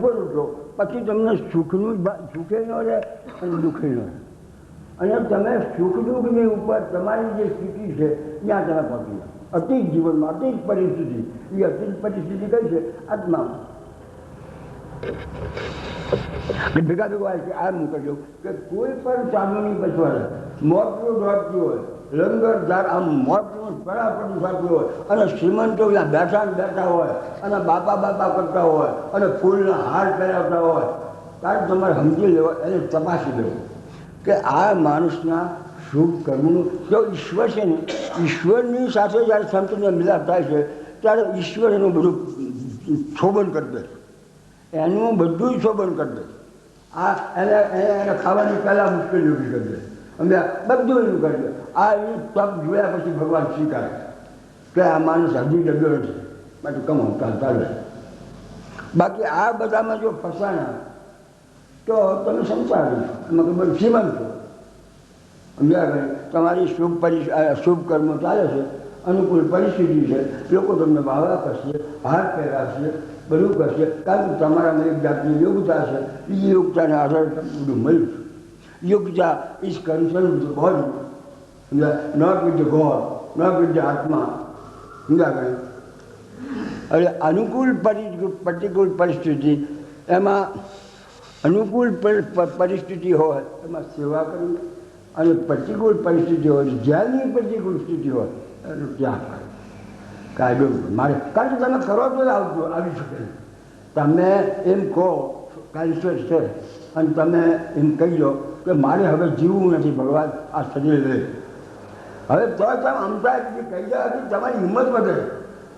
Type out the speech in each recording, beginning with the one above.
બોલો છો પછી તમને સુખનું સુખે ન રહે અને દુઃખે ન રહે. અને તમે સુખ દુઃખની ઉપર તમારી જે સ્થિતિ છે ત્યાં તમે પહોંચી જાઓ. અતિત જીવનમાં અતિત પરિસ્થિતિ, એ અતિત પરિસ્થિતિ કઈ છે? આત્મામાં. ભેગા ભેગા આ મૂકજો કે કોઈ પણ સાધુની પછવાડે મોતનું દોડતું હોય, લંગર ધાર આમ મોતનું પરાપડી થતું હોય, અને શ્રીમંતો બેઠા હોય, અને બાપા કરતા હોય, અને ફૂલના હાર પહેરાવતા હોય, ત્યારે તમારે સમજી લેવા, એને તપાસી લેવું કે આ માણસના શુભ કર્મનું જો ઈશ્વર છે ને, ઈશ્વરની સાથે જ્યારે સંતને મિલાપ થાય છે ત્યારે ઈશ્વર એનું બધું શોભન કરી દે, એનું બધું શોભન કરી દે. આ એને ખાવાની પહેલાં મુશ્કેલી ઊભી કરી દે, અમે બધું એનું કરી દે. આ એ તપ જોયા પછી ભગવાન સ્વીકારે કે આ માણસ હજી ડગ્યો નથી, માટે કમાવતા ચાલે. બાકી આ બધામાં જો ફસાણા તો તમે સંસાર એમાં ખબર શ્રીમંત છો. સમજ્યા? તમારી શુભ કર્મો ચાલે છે, અનુકૂળ પરિસ્થિતિ છે, લોકો તમને વાહવા કરશે, હાર પહેરાશે, બધું કરશે, કારણ કે તમારામાં એક જાતની યોગ્યતા છે. એ યોગ્યતાને આધારે બધું મળ્યું છે. Yogyata is concern with the body, not with the god, not with the atma. સમજ્યા? હવે અનુકૂળ પ્રતિકૂળ પરિસ્થિતિ, એમાં અનુકૂળ પરિસ્થિતિ હોય એમાં સેવા કરવી, અને પ્રતિકૂળ પરિસ્થિતિ હોય, જ્યાંની પ્રતિકૂળ સ્થિતિ હોય એનું ત્યાગ કરે. કાયદો મારે, કારણ કે તમે કરો તો આવી શકે. તમે એમ કહો કેન્સર છે અને તમે એમ કહી દો કે મારે હવે જીવવું નથી, ભગવાન આ શરીર લે. હવે તો તમે અમતા કહી દો તમારી હિંમત વધે.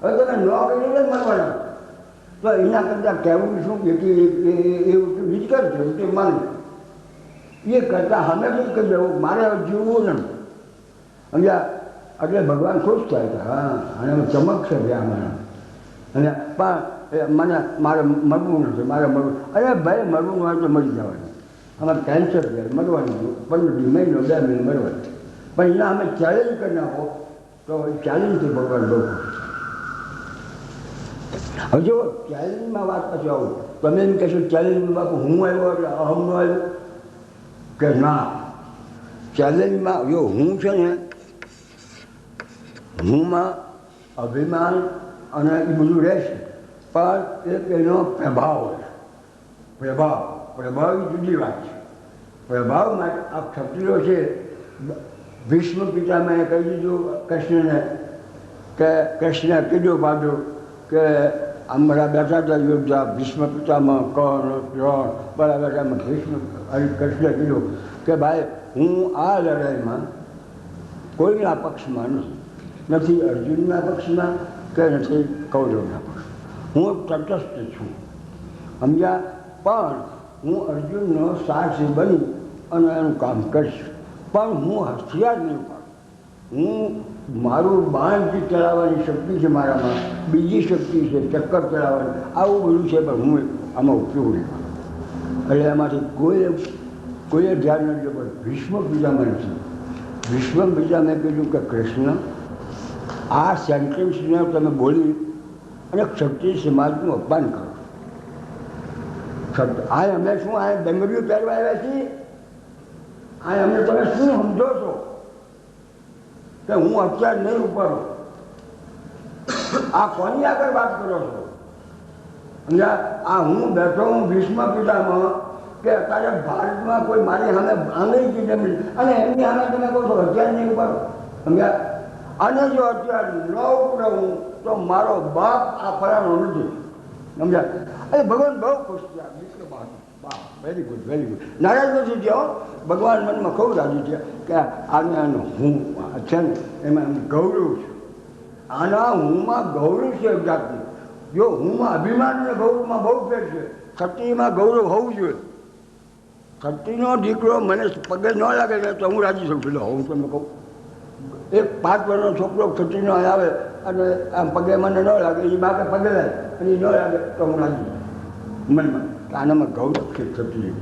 હવે તમે ન કરીને જ મરવાના, તો એના કરતાં કહેવું શું કે એવું બીજ કરજો તે માને એ કરતાં હંમેશા કહી દેવું મારે હવે જીવવું નથી. સમજ્યા? એટલે ભગવાન ખુશ થાય કે હા અને ચમક છે ભાઈ મને, અને પણ મને મારે મરવું નથી, મારે મરવું. અરે ભાઈ મરવું હોય તો મરી જવાનું. અમારે કેન્સર છે, મરવાનું 15 મહિનો 2 મહિને મરવાનું. પણ એના અમે ચેલેન્જ કરી નાખો તો ચેલેન્જથી ભગવાન બહુ ખુશ. હવે જો ચેલેન્જમાં વાત પછી આવું, તમે એમ કહેશો ચેલેન્જમાં બાપુ હું આવ્યો એટલે અહમનો આવ્યો કે ના. ચેલેન્જમાં જો હું છે ને, હુંમાં અભિમાન અને એ બધું રહેશે, પણ એક એનો પ્રભાવ હોય. પ્રભાવ એ જુદી વાત છે. પ્રભાવ માટે આ ક્ષત્રિયો છે. ભીષ્મ પિતામહે કહી દીધું કૃષ્ણને કે કૃષ્ણે કીધું પાડું કે અમારા બેઠા હતા યોદ્ધા, ભીષ્મ પિતામહ, કર્ણ, દ્રોણ બધા બેઠામાં કૃષ્ણે કીધું કે ભાઈ હું આ લડાઈમાં કોઈના પક્ષમાં નથી અર્જુનના પક્ષમાં કે નથી કૌરવના પક્ષમાં. હું તટસ્થ છું. સમજ્યા? પણ હું અર્જુનનો સારથી બની અને એનું કામ કરીશ, પણ હું હથિયાર નહીં ઉપાડું. હું મારું બાણથી ચલાવવાની શક્તિ છે મારામાં, બીજી શક્તિ છે ચક્કર ચલાવવાની, આવું બધું છે, પણ હું આમાં ઉપયોગ નહીં કરું. એટલે એમાંથી કોઈએ ધ્યાન નથી દેવું. ભીષ્મ પિતામહ નથી. ભીષ્મ પિતામહે કીધું કે કૃષ્ણ આ સેન્ટેન્સને તમે બોલી અને ક્ષત્રિય સમાજનું અપમાન કરો. આ અમે શું આ ડંગરીઓ પહેરવા આવ્યા છીએ? આ અમને તમે શું સમજો છો કે હું અત્યાર નહીં ઉપાડું? આ કોની આગળ વાત કરો છો? આ હું બેઠો હું ભીષ્મ પિતામહ કે અત્યારે ભારતમાં કોઈ મારી સામે આંગળી જમી અને એમની સામે તમે કહો છો હથિયાર નહીં ઉપાડો. સમજ્યા? અને જો અત્યારે ન ઉપડવું તો મારો બાપ આ ફરાનો નથી. સમજ્યા? એટલે ભગવાન બહુ ખુશ થયા. Very good, very good. નારાજ નથી થયો. ભગવાન મનમાં ખૂબ રાજી થયા કે આનો હું છે ને એમાં એમ ગૌરવ છે. આના હુંમાં ગૌરવ છે એક જાતનું. જો હુંમાં અભિમાન અને ગૌરવમાં બહુ ફેર છે. ક્ષત્રિયમાં ગૌરવ હોવું જોઈએ. ક્ષત્રિયનો દીકરો મને પગે ન લાગે તો હું રાજી છું. પેલો હું તમને કહું, એક 5 વર્ષનો છોકરો ક્ષત્રિયનો આવે અને આમ પગે મને ન લાગે, એ બાપે પગે લાગે અને એ ન લાગે તો હું રાજી મનમાં. આનામાં ગૌરવ છે ક્ષત્રિય.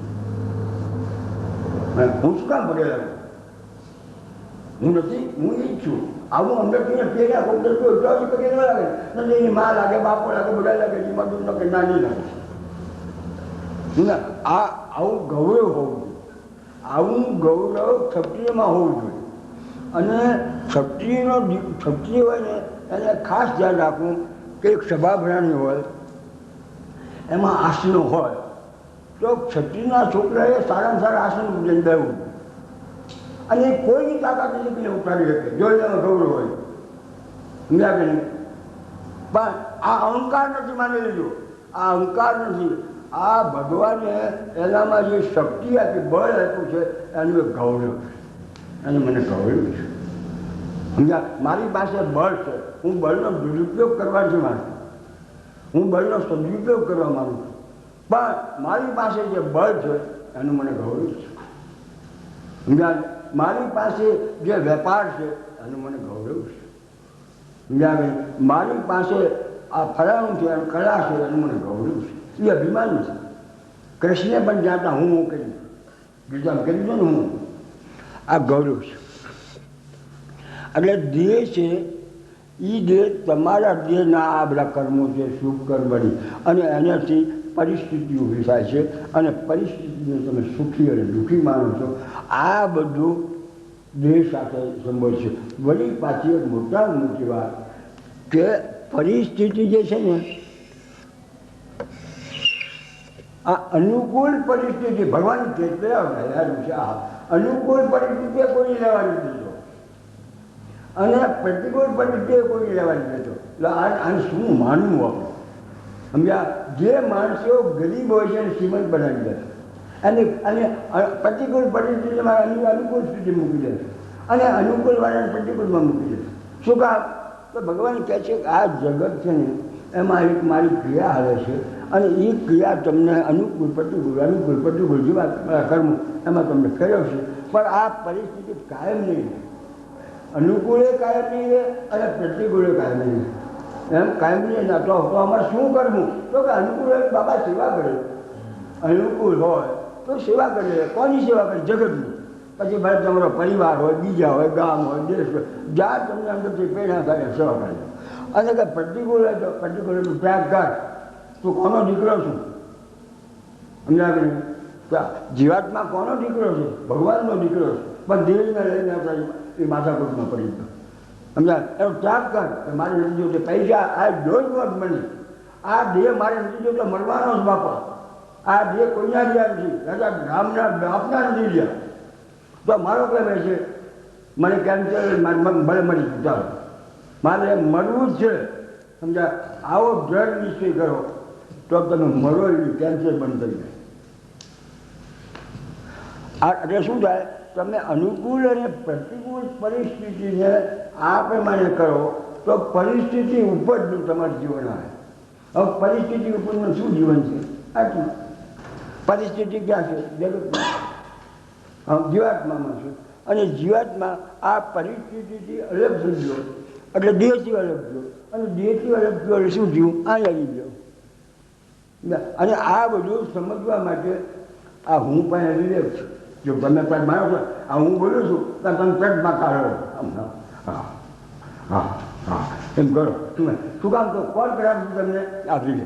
હું શું કામ પગે લાગે? હું નથી, હું એ જ છું. આવું અંદરથી પેલા પગે ન લાગે નથી. એની મા લાગે, બાપો લાગે, બધા લાગે, એમાં દૂર કે ના નહીં લાગે. આવું ગૌરવ હોવું જોઈએ. આવું ગૌરવ ક્ષત્રિયમાં હોવું જોઈએ. અને ક્ષત્રિય હોય ને એને ખાસ ધ્યાન રાખવું કે એક સભા ભરાણી હોય એમાં આસનો હોય તો ક્ષત્રિયના છોકરાએ સારામાં સારા આસન લઈને બેવું અને કોઈની તાકાત નથી કે ઉતારી શકે જો એમાં ગૌરવ હોય. સમજ્યા કે નહીં? પણ આ અહંકાર નથી માની લીધો. આ અહંકાર નથી. આ ભગવાને એનામાં જે શક્તિ આપી બળ આપ્યું છે એનું એક ગૌરવ છે. અને મને ગૌરવ છે. સમજ્યા? મારી પાસે બળ છે. હું બળનો દુરુપયોગ કરવા નથી માંગતો. હું બળનો સદુપયોગ કરવા માંગુ છું. પણ મારી પાસે જે બળ છે એનું મને ગૌરવ છે. સમજ્યા? મારી પાસે જે વેપાર છે એનું મને ગૌરવ છે. સમજ્યા? મારી પાસે આ ફલાણું છે કલા છે એનું મને ગૌરવ છે. એ અભિમાન છે. કૃષ્ણે પણ જાતા હું કરી ગીતા કરી દો ને હું આ ગૌરવ છે. એટલે દેહ છે એ દેહ તમારા દેહના આ બધા કર્મો છે શુભ કર્મની અને એનાથી પરિસ્થિતિ ઊભી થાય છે અને પરિસ્થિતિને તમે સુખી અને દુઃખી માનો છો. આ બધું દેહ સાથે સંબંધ છે. વળી પાછી એક મોટી વાત કે પરિસ્થિતિ જે છે ને આ અનુકૂળ પરિસ્થિતિ ભગવાન કેટલા વહેલાનું છે. આ અનુકૂળ પરિસ્થિતિ કોઈ લેવાની દીધો અને પ્રતિકૂળ પરિસ્થિતિ કોઈ લેવાની દીધો. એટલે આને શું માનવું આપણે? સમજ્યા? જે માણસો ગરીબ હોય છે એને શ્રીમંત બનાવી દે અને પ્રતિકૂળ પરિસ્થિતિમાં અનુકૂળ સ્થિતિ મૂકી દે અને અનુકૂળ વાળાને પ્રતિકૂળમાં મૂકી દે. શું કામ? તો ભગવાન કહે છે કે આ જગત છે ને એમાં એક મારી ક્રિયા આવે છે અને એ ક્રિયા તમને અનુકૂળ પ્રતિકૂળ જેવા કર્મ એમાં તમને ફેરવશે. પણ આ પરિસ્થિતિ કાયમ નહીં રહે. અનુકૂળે કાયમ નહીં રહે અને પ્રતિકૂળે કાયમ નહીં રહે. એમ કાયમ નહીં ના તો અમારે શું કરવું? તો કે અનુકૂળ હોય બાબા સેવા કરે. અનુકૂળ હોય તો સેવા કરે. કોની સેવા કરે? જગતની. પછી ભાઈ તમારો પરિવાર હોય, બીજા હોય, ગામ હોય, દેશ હોય, જ્યાં તમને અંદરથી પ્રેરણા થાય સેવા કરે. અને કે પ્રતિકૂળ હોય તો પ્રતિકૂળ ત્યાગ કર. તું કોનો દીકરો છું? સમજ્યા કે નહીં? જીવાત્મા કોનો દીકરો છે? ભગવાનનો દીકરો છે. પણ દેહને લઈને એ માથાકૂટમાં પડી ગયો. સમજ્યા? એનો ત્યાગ કર કે મારે નથી જોઈતું પૈસા. આ ડોન્ટ વોન્ટ મની. આ દેહ મારે નથી જોઈતો મળવાનો જ બાપા. આ દેહ કોઈના રહ્યા નથી. રાજા રામના બાપના નથી રહ્યા. તો મારો કેમ છે મને કેન્સર ભલે મળી ચાલો મારે મળવું જ છે. સમજ્યા? આવો દ્રઢ નિશ્ચય કરો તો તમે મરો એવી કેન્સર બંધ થઈ જાય. એટલે શું થાય? તમે અનુકૂળ અને પ્રતિકૂળ પરિસ્થિતિને આ પ્રમાણે કરો તો પરિસ્થિતિ ઉપરનું તમારું જીવન આવે. હવે પરિસ્થિતિ ઉપરનું શું જીવન છે? આટલું. પરિસ્થિતિ ક્યાં છે? જગતમાં જીવાત્મામાં છે. અને જીવાત્મા આ પરિસ્થિતિથી અલગ થઈ ગયો એટલે દેહથી અલગ ગયો અને દેહથી અલગ ગયો એટલે શું થયું? આ લાગી ગયો. અને આ બધું સમજવા માટે આ હું પણ વિવેક છે. જો તમે પણ મારો છો આ હું બોલું છું તો તમે પેટમાં કાઢો. હા હા હા એમ કરો. તમે શું કામ? તો કોણ કરાવું તમને આપી દે.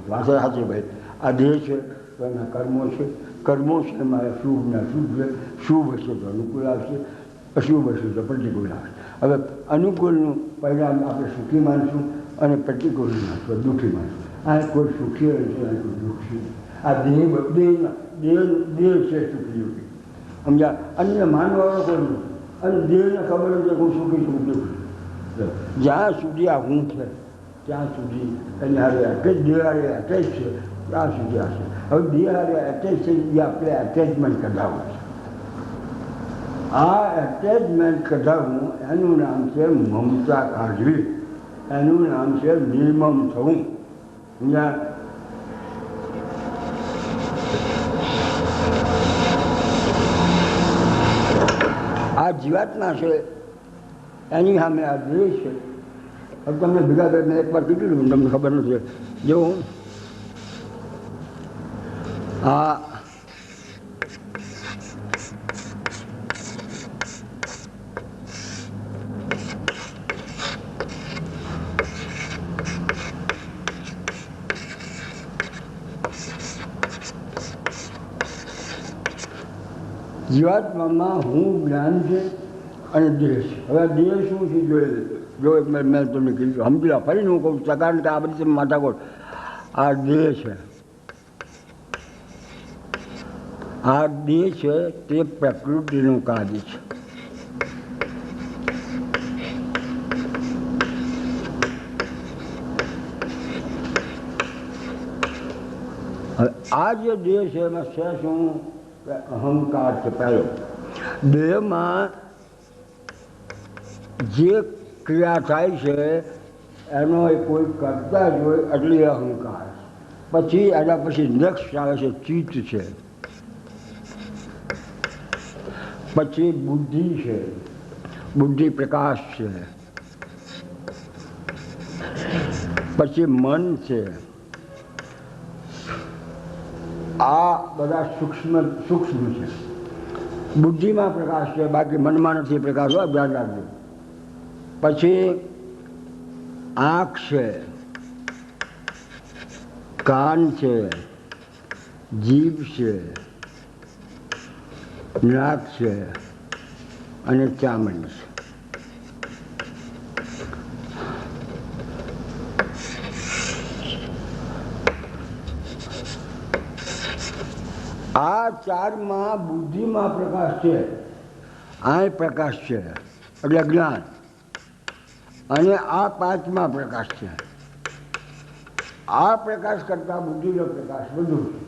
વાંચો સાચી ભાઈ. આ દેહ છે તો એના કર્મો છે. કર્મો છે મારે શુભ ને અશુભ છે. શુભ હશે તો અનુકૂળ આવશે, અશુભ હશે તો પ્રતિકૂળ આવશે. હવે અનુકૂળનું પરિણામ આપણે સુખી માનશું અને પ્રતિકૂળનું માનશું દુઃખી માનશું. આ કોઈ સુખી રહેશે અને કોઈ દુઃખી. આ દેહ છે સુખી યોગી. સમજ્યા? અન્ય માનવાનો કોઈ નથી. અને દેહને ખબર છે હું સુખી છું દુઃખી. જ્યાં સુધી આ હું છે ત્યાં સુધી એની હારે અટેચ દેહ હારે અટેચ છે ત્યાં સુધી હશે. હવે દેહ હારે એટેચ છે એ આપણે એટેચમેન્ટ કઢાવવું છે. આ એટેચમેન્ટ કઢાવવું એનું નામ છે મમતા કાઢવી. એનું નામ છે નિર્મમ થવું. સમજ્યા? આ જીવાત્મા છે એની સામે આ દેહ છે. હવે તમને ભેગા કરીને એકવાર કીધું તમને ખબર નથી. જો આ જીવાત્મામાં હું જ્ઞાન છે અને દેહ છે. હવે દેહ શું છે જો મેં તમને કીધું સમજી લો. ફરીને હું કહું છું કારણ કે આ બધી તમે માથાકોટ. આ દેહ છે, આ દેહ છે તે પ્રકૃતિનું કાર્ય છે. હવે આ જે દેહ છે એમાં છે શું? અહંકાર છે. પહેલો દેહમાં જે ક્રિયા થાય છે એનો કોઈ કરતા જ હોય એટલે અહંકાર. પછી એના પછી નેક્સ્ટ આવે છે ચિત્ત છે, પછી બુદ્ધિ છે, બુદ્ધિ પ્રકાશ છે, પછી મન છે. આ બધા સૂક્ષ્મ છે. બુદ્ધિમાં પ્રકાશ છે, બાકી મનમાં નથી પ્રકાશ. હોય ધ્યાન રાખજો. પછી આંખ છે, કાન છે, જીભ છે, નાક છે અને ચામડી છે. આ ચારમાં બુદ્ધિમાં પ્રકાશ છે, આ પ્રકાશ છે એટલે જ્ઞાન, અને આ પાંચમાં પ્રકાશ છે. આ પ્રકાશ કરતા બુદ્ધિનો પ્રકાશ વધુ છે.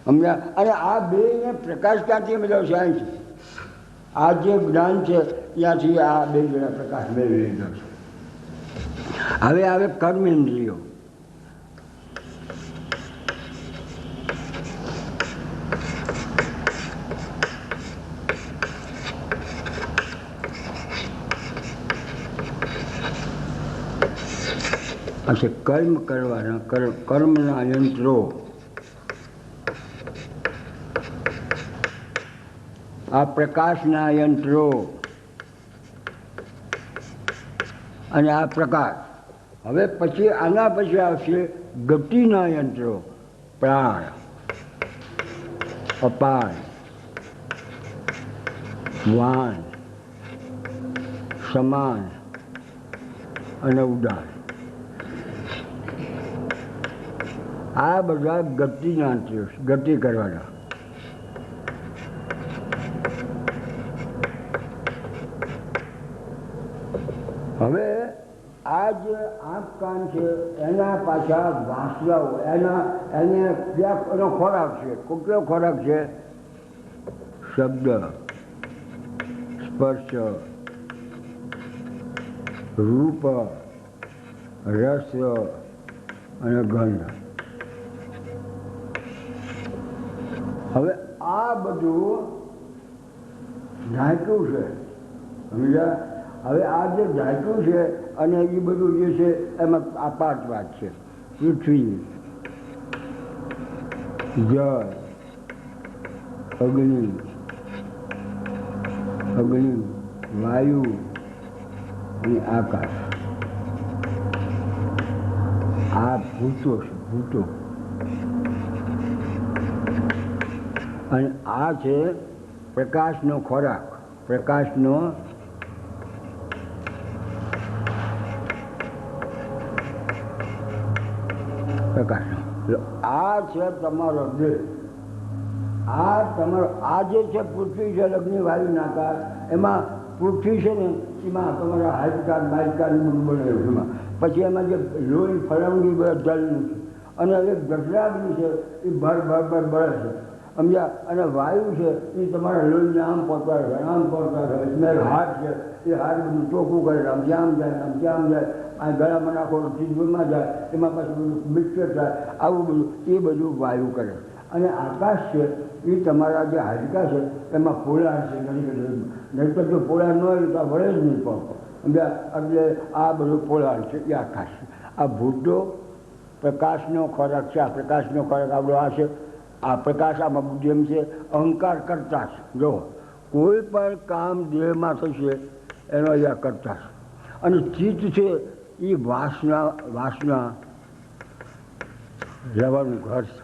સમજ્યા? અને આ બેને પ્રકાશ ક્યાંથી મળ્યો છે? અહીંથી. આ જે જ્ઞાન છે ત્યાંથી આ બે જણા પ્રકાશ મેળવી લીધો છે. હવે આવે કર્મ ઇન્દ્રિયો. अच्छा, कर्म करवाना, कर्मना यंत्रो. आ प्रकाशना यंत्रो અને આ પ્રકાશ. હવે પછી આના પછી આવશે ગતિના યંત્રો. પ્રાણ, અપાન, વાન, સમાન અને ઉડાન. આ બધા ગતિના ગતિ કરવાના. હવે આ જે આંખ કાન છે એના પાછા વાસનાઓ, એને એનો ખોરાક છે. કયો ખોરાક છે? શબ્દ, સ્પર્શ, રૂપ, રસ અને ગંધ. હવે આ બધું ઢાંક્યું છે. સમજ્યા? હવે આ જે ઢાંક્યું છે અને એ બધું જે છે એમાં આ પાંચ વાત છે. પૃથ્વી, જળ, અગ્નિ, વાયુ અને આકાશ. આ ભૂતો છે, ભૂતો. અને આ છે પ્રકાશનો ખોરાક, પ્રકાશનો આ છે તમારો દેહ. આ તમારો આ જે છે પૃથ્વી છે, અગ્નિ, વાયુ, આકાશ. એમાં પૃથ્વી છે ને એમાં તમારા હાડકાં બાજકાન બનેલું એમાં. પછી એમાં જે લોહી ફળંગી જલનું છે. અને હવે ગજરાગ્નિ છે એ ભર બળે છે. સમજ્યા? અને વાયુ છે એ તમારા લોહીને આમ પહોંચાડે છે, આમ પહોંચાડે છે. મેં હાથ છે એ હાથ બધું ચોખ્ખું કરે છે. આમ જ્યાં જાય, આમ ત્યાં જાય. આ ગળામાં નાખો ચીજમાં જાય, એમાં પાછું બધું મિક્સર થાય. આવું બધું એ બધું વાયુ કરે. અને આકાશ છે એ તમારા જે હાડકા છે એમાં પોલાણ છે. નહીં તો જો પોલાણ ન હોય તો વળે જ નહીં પડતો. સમજ્યા? એટલે આ બધું પોલાણ છે એ આકાશ છે. આ ભૂતો પ્રકાશનો ખોરાક છે. આ પ્રકાશનો ખોરાક આપણો આ છે. આ પ્રકાશ આમાં બુદ્ધિ એમ છે. અહંકાર કરતા છે. જો કોઈ પણ કામ દેહમાં થશે એનો અહીંયા કરતા છે. અને ચિત્ત છે એ વાસના રહેવાનું ઘર છે.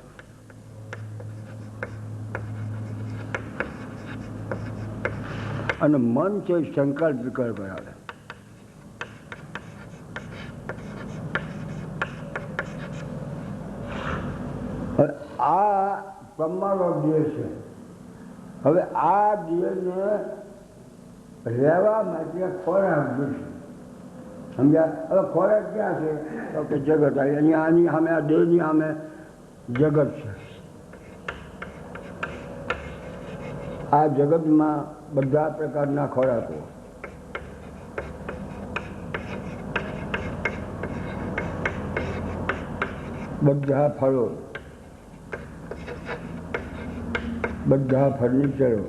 અને મન છે સંકલ્પ વિકલ્પ કરાવે. આ તમારો દેહ છે. હવે આ દેહને રહેવા માટે ખોરાક જોઈશે. સમજ્યા? હવે ખોરાક ક્યાં છે? તો કે જગત. અહીંયા આની સામે આ દેહની સામે જગત છે. આ જગતમાં બધા પ્રકારના ખોરાકો, બધા ફળો, બધા ફર્નિચરો,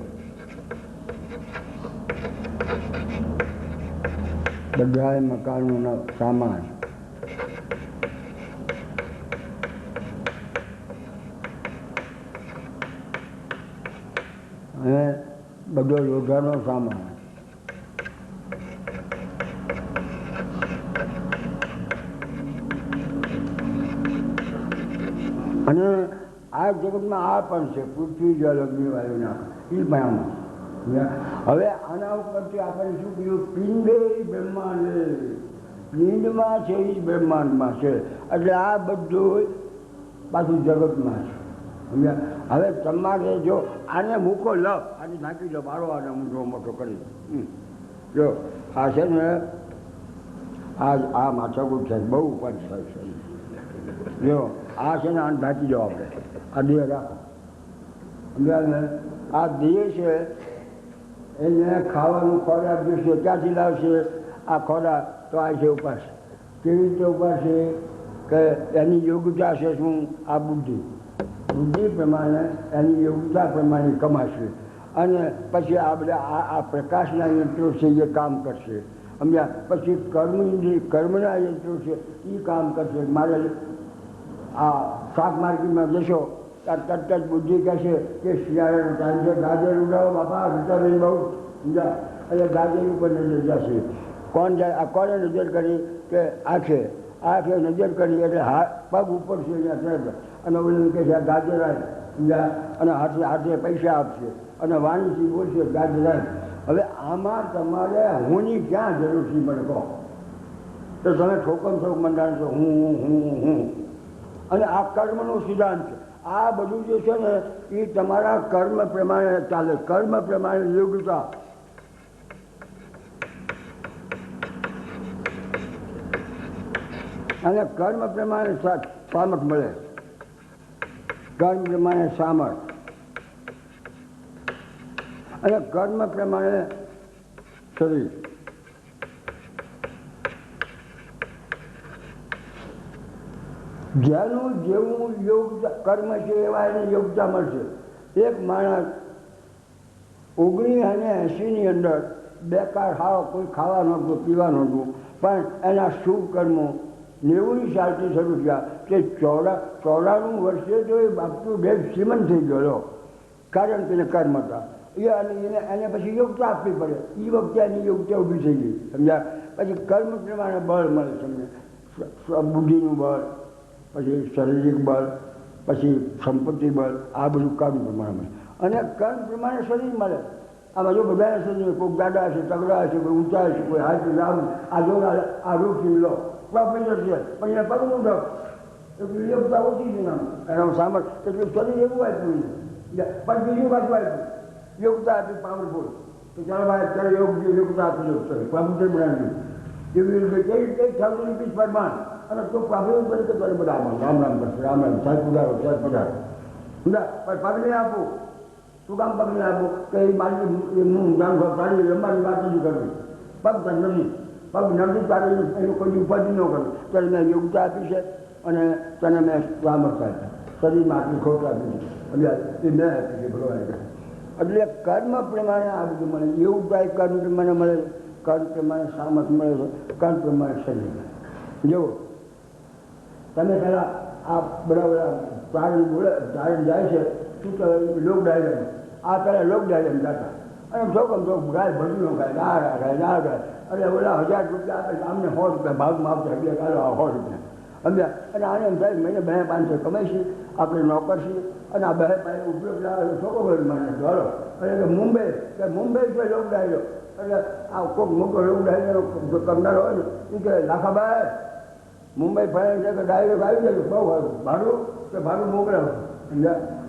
બધા મકાનોના સામાન, અને બધો લોઢાનો સામાન. અને આ જગતમાં આ પણ છે, પૃથ્વી જળ અગ્નિ વાયુના એ ભયામાં. હવે આના ઉપરથી આપણે શું કીધું? પિંડે બ્રહ્માંડ. પિંડમાં છે એ બ્રહ્માંડમાં છે. એટલે આ બધું પાછું જગતમાં છે. હવે તમારે જો આને મૂકો લ, આને નાખી લો, મારો આને ઊંધો મોટો કરી. જો આ છે ને, આ માથાકૂટ છે, બહુ ઉપર થાય છે. જો આ છે ને, આને ઢાંકી દો આપણે. આ દેહ રાખો. સમજાય? આ દેહ છે એને ખાવાનું ખોરાક જોઈશે. ક્યાંથી લાવશે આ ખોરાક? તો આ છે ઉપાસ. કેવી રીતે ઉપાસ છે? કે એની યોગ્યતા છે શું? આ બુદ્ધિ. બુદ્ધિ પ્રમાણે એની યોગ્યતા પ્રમાણે કમાશે. અને પછી આ બધા આ પ્રકાશના યંત્રો છે એ કામ કરશે. સમજ્યા? પછી કર્મના યંત્રો છે એ કામ કરશે. મારે આ શાક માર્કેટમાં જશો ત્યારે તરત જ બુદ્ધિ કહેશે કે શિયાળાનો ટાઈમ છે, ગાજર ઉડાવો બાપા, વિટામિન બહુ. સમજ્યા? એટલે ગાજર ઉપર નજર જશે. કોણ જાય? આ કોને નજર કરી? કે આંખે નજર કરી એટલે પગ ઉપર છે અહીંયા તરત. અને ઓલું કહે છે આ ગાજર આવે. સમજ્યા? અને હાથે પૈસા આપશે અને વાણીથી બોલશે ગાજર આવે. હવે આમાં તમારે હુંની ક્યાં જરૂર છે મને કહો? તો તમે ઠોકમ મંડાણ છો હું. અને આ કર્મનો સિદ્ધાંત છે. આ બધું જે છે ને એ તમારા કર્મ પ્રમાણે ચાલે. કર્મ પ્રમાણે યોગ્યતા. અને કર્મ પ્રમાણે સામર્થ મળે. કર્મ પ્રમાણે સામર્થ અને કર્મ પ્રમાણે શરીર. જેનું જેવું યોગ્ય કર્મ છે એવા એને યોગ્યતા મળશે. એક માણસ 19 અને 80ની અંદર બેકાર કોઈ ખાવા નહોતું, પીવા નહોતું, પણ એના શુભ કર્મો 90ની સાલથી શરૂ થયા કે 94 વર્ષે તો એ બાપતું ડેગ શ્રીમંત થઈ ગયો. કારણ કે કર્મ હતા. એને પછી યોગ્યતા આપવી પડે. એ વખતે એની યોગ્યતા ઊભી થઈ ગઈ. સમજ્યા? પછી કર્મ પ્રમાણે બળ મળે. સમજે? બુદ્ધિનું બળ, પછી શારીરિક બળ, પછી સંપત્તિ બળ. આ બધું કર્મ પ્રમાણે મળે. અને કર્મ પ્રમાણે શરીર મળે. આમાં જો બધાના શરીર, કોઈ ગાડા હશે, તગડા હશે, કોઈ ઊંચા હશે, કોઈ હાથ રામ. આ જો આ રૂપ લો પ્રોફેસર છે પણ એને પગ ઊંધો એટલું યોગ્યતા ઓછી છે. એનો સામર્થ એટલું શરીર એવું આપ્યું પણ બીજું પાછું આપ્યું યોગ્યતા આપી પાવરફુલ. તો ચાલો ભાઈ અત્યારે યોગ્યતા આપી દો. સર પ્રોફેસર બનાવ્યું એવી રીતે કઈ 1000 રૂપીસ પર માન. અને તો પ્રોફેસર બને તો તારે બધા રામ રામ કરશે. રામ રામ સાહેબ પધારો, સાહેબ પધારો. પણ પગને આપું. શું કામ પગને આપું? કે મારી અમારી વાત નથી કરવી. પગ તો નથી. પગ નથી તારે એનું કોઈ ઉપાધિ ન કરવું. ત્યારે મેં યોગ્યતા આપી છે અને તને મેં સામર્થ આપ્યું. શરીરમાં આટલી ખોટ આપી છે. એ મેં આપી છે ભગવાન. એટલે કર્મ પ્રમાણે આ બધું મળે. યોગ્યતા કર્મ પ્રમાણે મળે, કર્મ પ્રમાણે સામર્થ મળે છે, કર્મ પ્રમાણે શરીર મળે. જુઓ તમે પહેલાં આ બધા તારણ જાય છે શું કહેવાય? લોક ડાયરેક્ટ. આ પહેલાં લોક ડાયરેક્ટ જતા અને જોકમ જો ગાય ભજનો ગાય ના ગાય અને ઓલા 1000 રૂપિયા આપે અમને 100 રૂપિયા ભાગમાં આપશે. એટલે કાઢો 100 રૂપિયા. સમજ્યા? અને આને એમ થાય મહિને 200-500 કમાઈશું આપણે નોકર છીએ અને આ બે પાસે ઉપયોગ લાવે છોકરો ભાઈ મને ચાલો એટલે મુંબઈ છે લોક ડાયરો એટલે આ કોઈક મોટો લોક ડાયરો કરનારો હોય ને એ કે લાખાભાઈ મુંબઈ ફરે છે કે ડાયરો આવી જાય બહુ ભાડું કે ભાડું મોકલે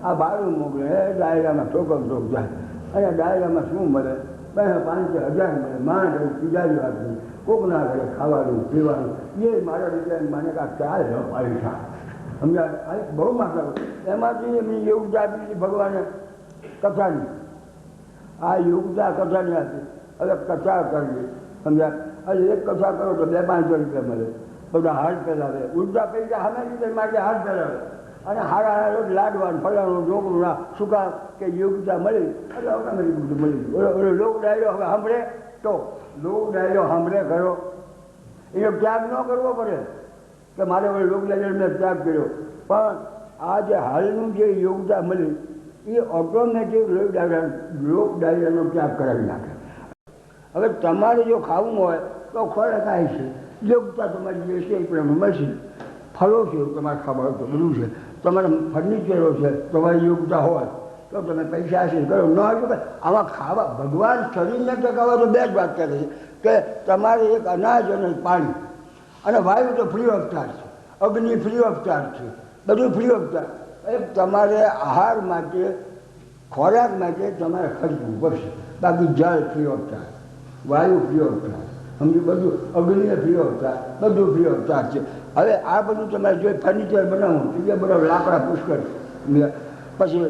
આ ભાડું મોકલે એ ડાયરામાં ચોકમ ચોક જાય અને ડાયરામાં શું મળે 5,000 મળે માંડ બીજાની વાત નહીં કોક ના કરે ખાવાનું પીવાનું એ મારા રીતે મને કાંઈ ચાલ પૈસા સમજ્યા બહુ માથા એમાંથી એમની યોગતા આપી ભગવાને કથાની આ યોગતા કથાની આપી હવે કથા કરવી સમજ્યા હવે એક કથા કરો તો 200-500 રૂપિયા મળે બધા હાથ પહેલાવે ઉલટા પૈસા સામે રીતે માટે હાથ પહેલાવે અને હારા રોજ લાડવાનું ફલાણું છોકરું ના સુકા કે યોગતા મળી એટલે ઓટોમેટિક બધું મળી ગયું ઓલો લોક ડાયરો હવે સાંભળે તો લોક ડાયરો સાંભળે કરો એનો ત્યાગ ન કરવો પડે કે મારે ઓલો લોક ડાયરો મેં ત્યાગ કર્યો પણ આ જે હાલનું જે યોગતા મળી એ ઓટોમેટિક લોક ડાયરાનો ત્યાગ કરાવી નાખે હવે તમારે જો ખાવું હોય તો ખોરાક થાય છે યોગતા તમારી જે છે એ પ્રમાણે મળશે ફળો છે તમારે ખાવા હોય તો બધું છે તમારે ફર્નિચરો છે તમારી યોગતા હોય તો તમે પૈસા હાસિલ કરો ન હોય તો આમાં ખાવા ભગવાન શરીરને ટકાવવા તો બે જ વાત કરે છે કે તમારે એક અનાજ અને પાણી અને વાયુ તો ફ્રી ઓફ ચાર્જ છે અગ્નિ ફ્રી ઓફ ચાર્જ છે બધું ફ્રી ઓફ ચાર્જ તમારે આહાર માટે ખોરાક માટે તમારે ખર્ચવું પડશે બાકી જળ ફ્રી ઓફ ચાર્જ વાયુ ફ્રી ઓફ ચાર્જ સમજ્યું બધું અગ્નિ ફ્રી ઓફ ચાર્જ બધું ફ્રી ઓફ ચાર્જ છે હવે આ બધું તમારે જો ફર્નિચર બનાવવું એટલે બધા લાકડા પુષ્કળ પછી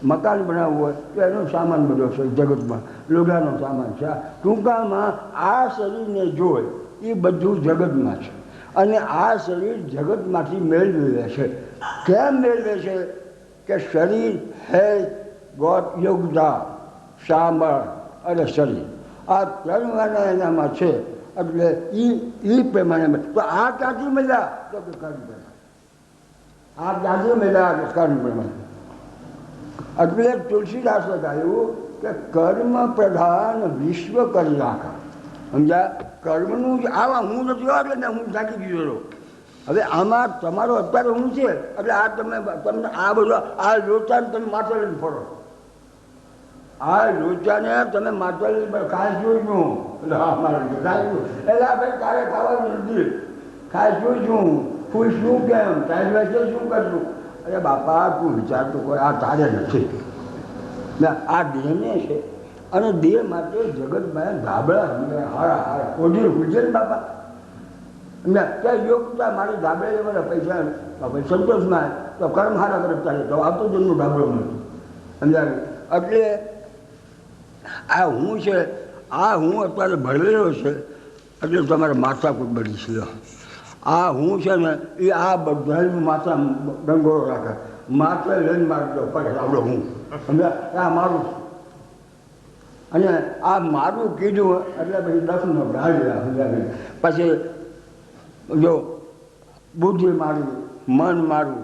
મકાન બનાવવું હોય તો એનો સામાન બધો છે જગતમાં લોઢાનો સામાન છે ટૂંકામાં આ શરીરને જોઈ એ બધું જગતમાં છે અને આ શરીર જગતમાંથી મેળવે છે કેમ મેળવે છે કે શરીર હેલ્થ ગોટ યોગતા સાંભળ અને શરીર આ ત્રણ વાના એનામાં છે એટલે એ પ્રમાણે તો આ ક્યાંથી મળ્યા તો કે કર્મ પ્રમાણે આ ક્યાંથી મળ્યા કે કર્મ પ્રમાણે એટલે તુલસીદાસે કહ્યું કે કર્મ પ્રધાન વિશ્વ કરી નાખા સમજ્યા કર્મનું જ આવા હું નથી આવે ને હું થાકી ગયો હવે આમાં તમારો અત્યારે હું છે એટલે આ તમને આ બધો આ લોચાને તમે માથે લઈને ફરો આ લોચાને તમે માથે ખાઈ જોઈશું એટલે ભાઈ તારે ખાવાનું નથી ખાઈ જોઈશું ફૂલ શું કેમ તારી વચ્ચે શું કરશું અરે બાપા તું વિચારતું કોઈ આ તારે નથી આ દેહને છે અને દેહ માટે જગતમાં ધાબળા હારા હારા કોઢી ઉજે ને બાપા ત્યાં યોગતા મારી ધાબળે બધા પૈસા સંતોષમાં તો કર્મ હારા કરે ચાલે તો આવતો જન્મનું ધાબળો નથી સમજાવે એટલે આ હું છે આ હું અત્યારે ભરેલો છે એટલે તમારે માથા કોઈ બળી છે આ હું છે ને એ આ બધાનું માથા ડંગોળો રાખે માથે લઈને મારતો પડે આવડો હું સમજ્યા આ મારું અને આ મારું કીધું એટલે પછી 10નો ઢાળ્યા સમજાવી પછી જો બુદ્ધિ મારી મન મારું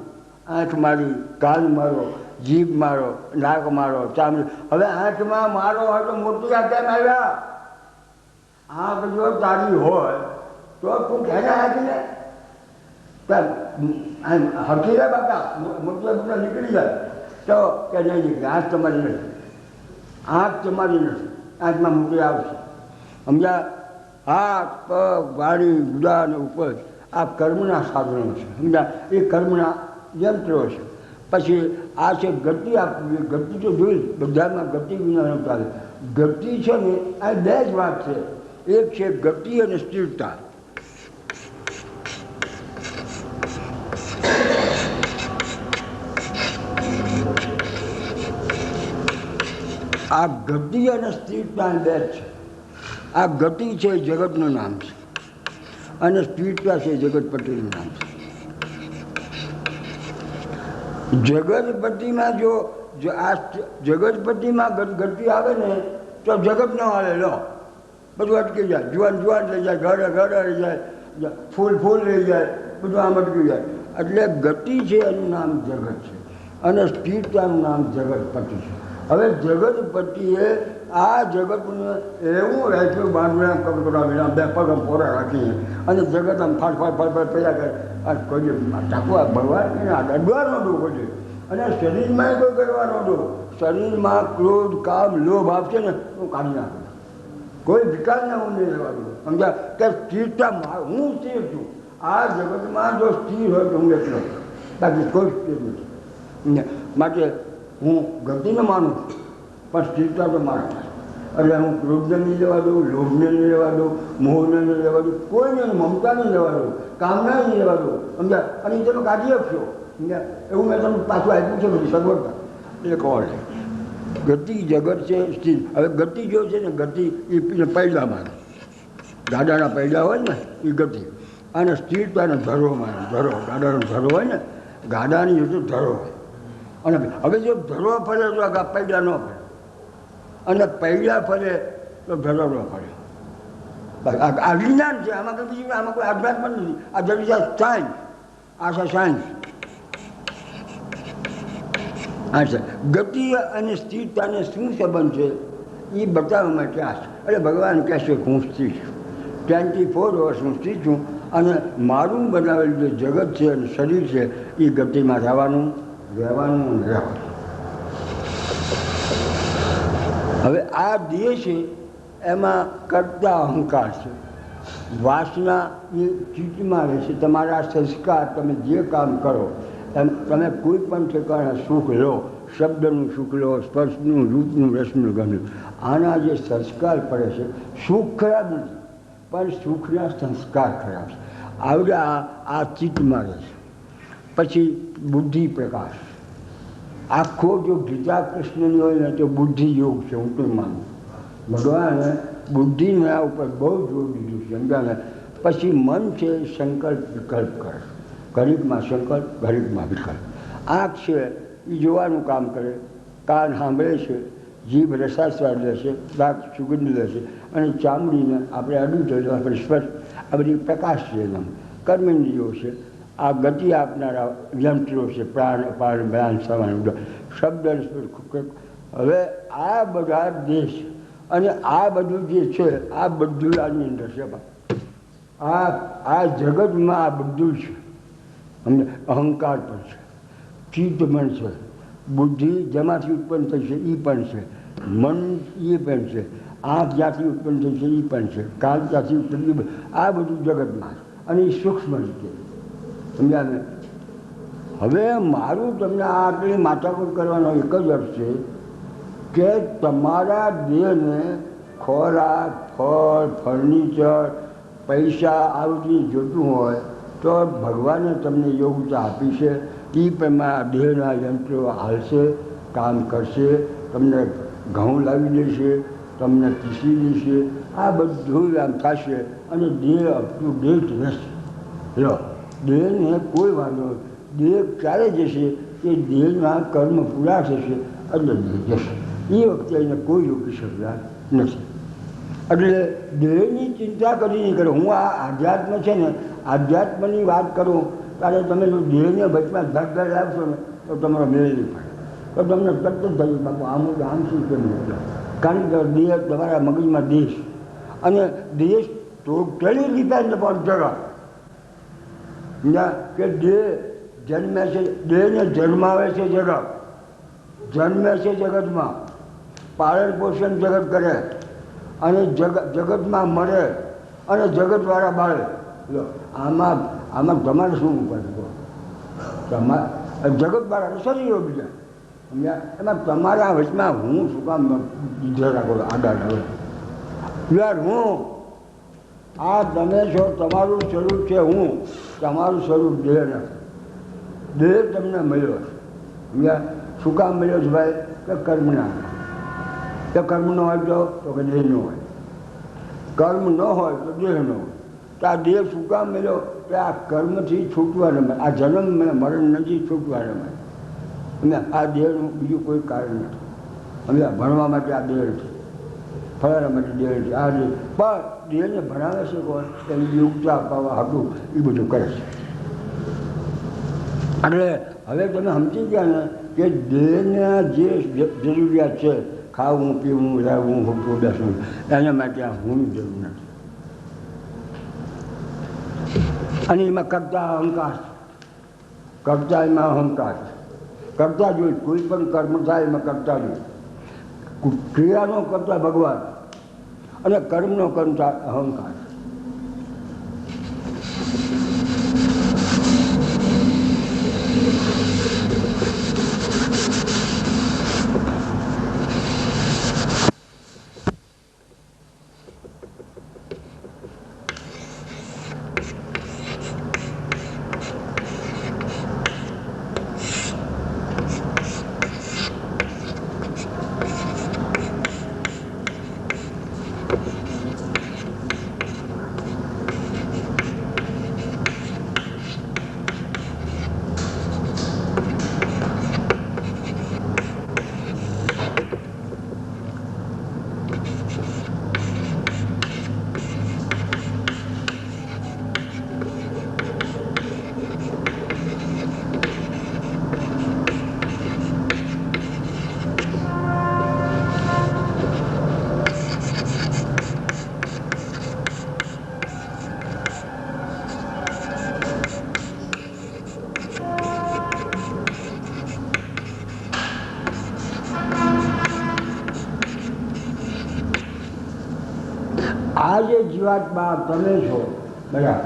આંખ મારી કાન મારો જીભ મારો નાક મારો ચામડી હવે આંખમાં મારો હોય તો મોતિયા કેમ આવ્યા આંખ જો તારી હોય તો તું ઘેરે આંખને હકી રે બાપા મોતિયા નીકળી જાય તો કે નહીં નીકળે આંખ તમારી નથી આંખ તમારી નથી આંખમાં મોતી આવશે સમજ્યા હાથ પગ વાણી ગુદા અને ઉપજ આ કર્મના સાધનો છે સમજ્યા એ કર્મના યંત્રો છે પછી આ છે ગતિ આપવી ગતિ તો જોઈ બધામાં ગતિ વિના ન ચાલે ગતિ છે ને આ બે જ વાત છે એક છે ગતિ અને સ્થિરતા આ ગતિ અને સ્થિરતા બે જ છે આ ગતિ છે જગતનું નામ છે અને સ્થિરતા છે જગતપતિનું નામ છે જગતપતિમાં જો આ જગતપતિમાં ગતિ આવે ને તો જગત ન હાલે લો બધું અટકી જાય જુવાન રહી જાય ઘરે રહી જાય ફૂલ રહી જાય બધું આમ અટકી જાય એટલે ગતિ છે એનું નામ જગત છે અને સ્થિરતાનું નામ જગતપતિ છે હવે જગતપતિએ આ જગતને એવું રાખ્યું બાંધણા કરાવેલા બે પગ પોરા રાખીને અને જગત આમ ફાટ પૈયા કરે આ કોઈ ટાંકુ આ ભગવાન અડવાનો દો કોઈ અને શરીરમાં કોઈ કરવાનો દો શરીરમાં ક્રોધ કામ લોભ આપશે ને હું કાઢી નાખું કોઈ વિકાસને હું નહીં રહેવાનું સમજ્યા કે સ્થિરતા હું સ્થિર છું આ જગતમાં જો સ્થિર હોય તો હું એટલો બાકી કોઈ સ્થિર નથી માટે હું ગતિને માનું છું પણ સ્થિરતા તો મારું એટલે હું ક્રોધને નહીં લેવા દઉં લોભને નહીં લેવા દઉં મોહને નહીં લેવા દઉં કોઈને મમતા નહીં લેવા દઉં કામના નહીં લેવા દઉં સમજ્યા અને તમે કાઢી આપશો સમજ્યા એવું મેં તમને પાછું આપ્યું છે બધી સગવડતા એટલે કોણ ગતિ જગત છે સ્થિર હવે ગતિ જો છે ને ગતિ એ પૈડામાં ગાડાના પૈડા હોય ને એ ગતિ અને સ્થિરતાને ધરોમાં ધરો ગાડાનો ધરો હોય ને ગાડાની રીતે ધરો હોય અને હવે જો ધરો ફરે તો આ પૈડા ન ફરે અને પૈડા ફરે તો ધરો ન ફરે આ વિજ્ઞાન છે આમાં કંઈ બીજું આમાં કોઈ આધ્યાત્મ નથી આ જરી સાયન્સ આ છે સાયન્સ હા છે ગતિ અને સ્થિરતાને શું સંબંધ છે એ બતાવવા માટે આ છે એટલે ભગવાન કહેશે હું સ્થિર છું 24 વર્ષ હું સ્થિર છું અને મારું બનાવેલું જે જગત છે અને શરીર છે એ ગતિમાં રહેવાનું હવે આ દેહ છે એમાં કરતા અહંકાર છે વાસના એ ચિત્તમાં રહેશે તમારા સંસ્કાર તમે જે કામ કરો એમ તમે કોઈ પણ ઠેકાણે સુખ લો શબ્દનું સુખ લો સ્પર્શનું રૂપનું રસનું ગમ્યું આના જે સંસ્કાર પડે છે સુખ ખરાબ નથી પણ સુખના સંસ્કાર ખરાબ છે આવડા આ ચિત્તમાં રહે છે પછી બુદ્ધિ પ્રકાશ આખો જો ગીતા કૃષ્ણની હોય ને તો બુદ્ધિ યોગ છે હું તો માનું ભગવાને બુદ્ધિના ઉપર બહુ જોર દીધું છે સમજાને પછી મન છે સંકલ્પ વિકલ્પ કરે ઘડીકમાં સંકલ્પ ઘડીકમાં વિકલ્પ આંખ છે એ જોવાનું કામ કરે કાન સાંભળે છે જીભ રસાસ્વાદ લેશે નાક સુગંધ લેશે અને ચામડીને આપણે અડું થયું આપણે સ્પર્શ આ બધી પ્રકાશ છે એના કર્મેન્દ્રિયો છે આ ગતિ આપનારા યંત્રો છે પ્રાણ અપાન જ્ઞાન સમાન શબ્દ હવે આ બધા દેશ અને આ બધું જે છે આ બધું આની અંદર છે આ જગતમાં આ બધું છે અમને અહંકાર પણ છે ચિત્ત પણ છે બુદ્ધિ જેમાંથી ઉત્પન્ન થઈ છે એ પણ છે મન એ પણ છે આંખ જ્યાંથી ઉત્પન્ન થઈ છે એ પણ છે કાન જ્યાંથી ઉત્પન્ન આ બધું જગતમાં અને એ સૂક્ષ્મ રીતે સમજ્યા ને હવે મારું તમને આટલી માથાકૂટ કરવાનો એક જ અર્થ છે કે તમારા દેહને ખોરાક ફળ ફર્નિચર પૈસા આવતી જોતું હોય તો ભગવાને તમને યોગ્યતા આપી છે એ પ્રમાણે દેહના યંત્રો હાલશે કામ કરશે તમને ઘઉં લાવી દેશે તમને પીસી દેશે આ બધું આમ થશે અને દેહ અપ ટુ ડેટ રહેશે લો દેહને કોઈ વાંધો દેહ ક્યારે જશે કે દેહના કર્મ પૂરા થશે એટલે દેહ જશે એ વખતે એને કોઈ રોકી શકતા નથી એટલે દેહની ચિંતા કરી નહીં કરો હું આ આધ્યાત્મ છે ને આધ્યાત્મની વાત કરું ત્યારે તમે જો દેહને ભટમાં ધડ લાવશો ને તો તમારો મેળ નહીં પડે તો તમને તરત જ થયું બાપુ આમ શું કેમ કારણ કે દેહ તમારા મગજમાં દેશ અને દેશ ટોટલી ડિપેન્ડ અપોન જગત કે દેહ જન્મે છે દેહને જન્માવે છે જગત જન્મે છે જગતમાં પાલન પોષણ જગત કરે અને જગતમાં મળે અને જગતવાળા બાળે લો આમાં તમારે શું કરવું જગતવાળા શરીરો બીજા સમજ્યા એમાં તમારા વચમાં હું શું કામ દીધે રાખો આડા હવે યાર હું આ તમે છો તમારું સ્વરૂપ છે હું તમારું સ્વરૂપ દેહ નથી દેહ તમને મળ્યો છે સમજ્યા શું કામ મળ્યો છે ભાઈ કે કર્મના તો કર્મ ન હોય તો કે દેહ ન હોય કર્મ ન હોય તો દેહ ન હોય તો આ દેહ શું કામ મળ્યો કે આ કર્મથી છૂટવા રમે આ જન્મ મરણ નથી છૂટવા રમે અને આ દેહનું બીજું કોઈ કારણ નથી અમે ભણવા માટે આ દેહ નથી ફળવા માટે દેહ નથી આ દેહ પણ દેહને ભણાવે છે કોણ તેની યોગ્યતા અપાવવા હતું એ બધું કરે છે એટલે હવે તમે સમજી ગયા ને કે દેહના જે જરૂરિયાત છે, ખાવું પીવું રહેવું ઉઠવું બેસવું, એના માટે આ હું જરૂર નથી. અને એમાં કરતા અહંકાર, કરતા એમાં અહંકાર, કરતા જોઈએ કોઈ પણ કર્મ થાય એમાં કરતા જોઈએ. ક્રિયાનો કરતા ભગવાન અને કર્મનો કરતા અહંકાર. આ જે જીવાત્મા તમે છો, બરાબર,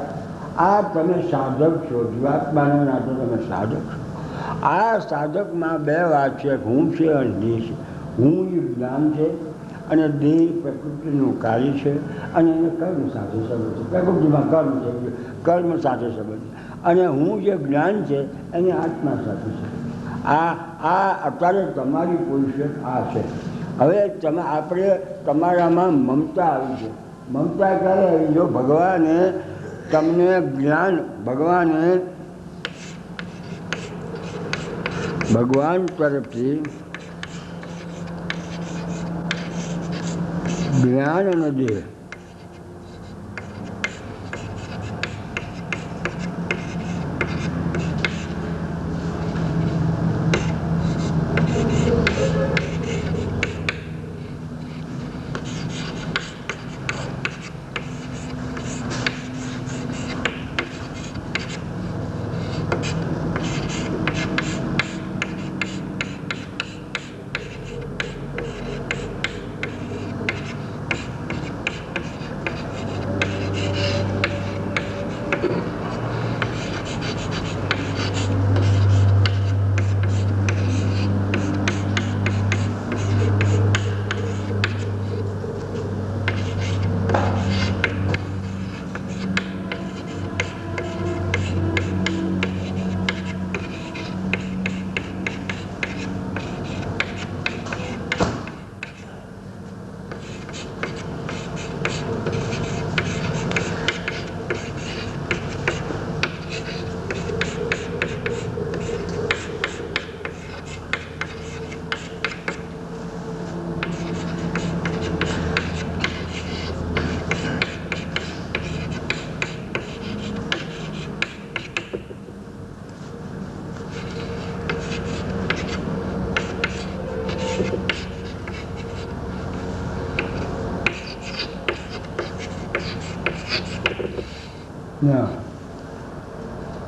આ તમે સાધક છો. જીવાત્માના નાતે તમે સાધક છો. આ સાધકમાં બે વાત છે, હું છે અને દેહ છે. હું એ જ્ઞાન છે અને દેહ પ્રકૃતિનું કાર્ય છે અને એને કર્મ સાથે સંબંધ છે. પ્રકૃતિમાં કર્મ છે, કર્મ સાથે સંબંધ. અને હું જે જ્ઞાન છે એને આત્મા સાથે છે. આ અત્યારે તમારી પોઝિશન આ છે. હવે આપણે તમારામાં મમતા આવી છે. મમતા ક્યારે આવી? જો ભગવાને તમને જ્ઞાન, ભગવાન તરફથી જ્ઞાન અને દેહ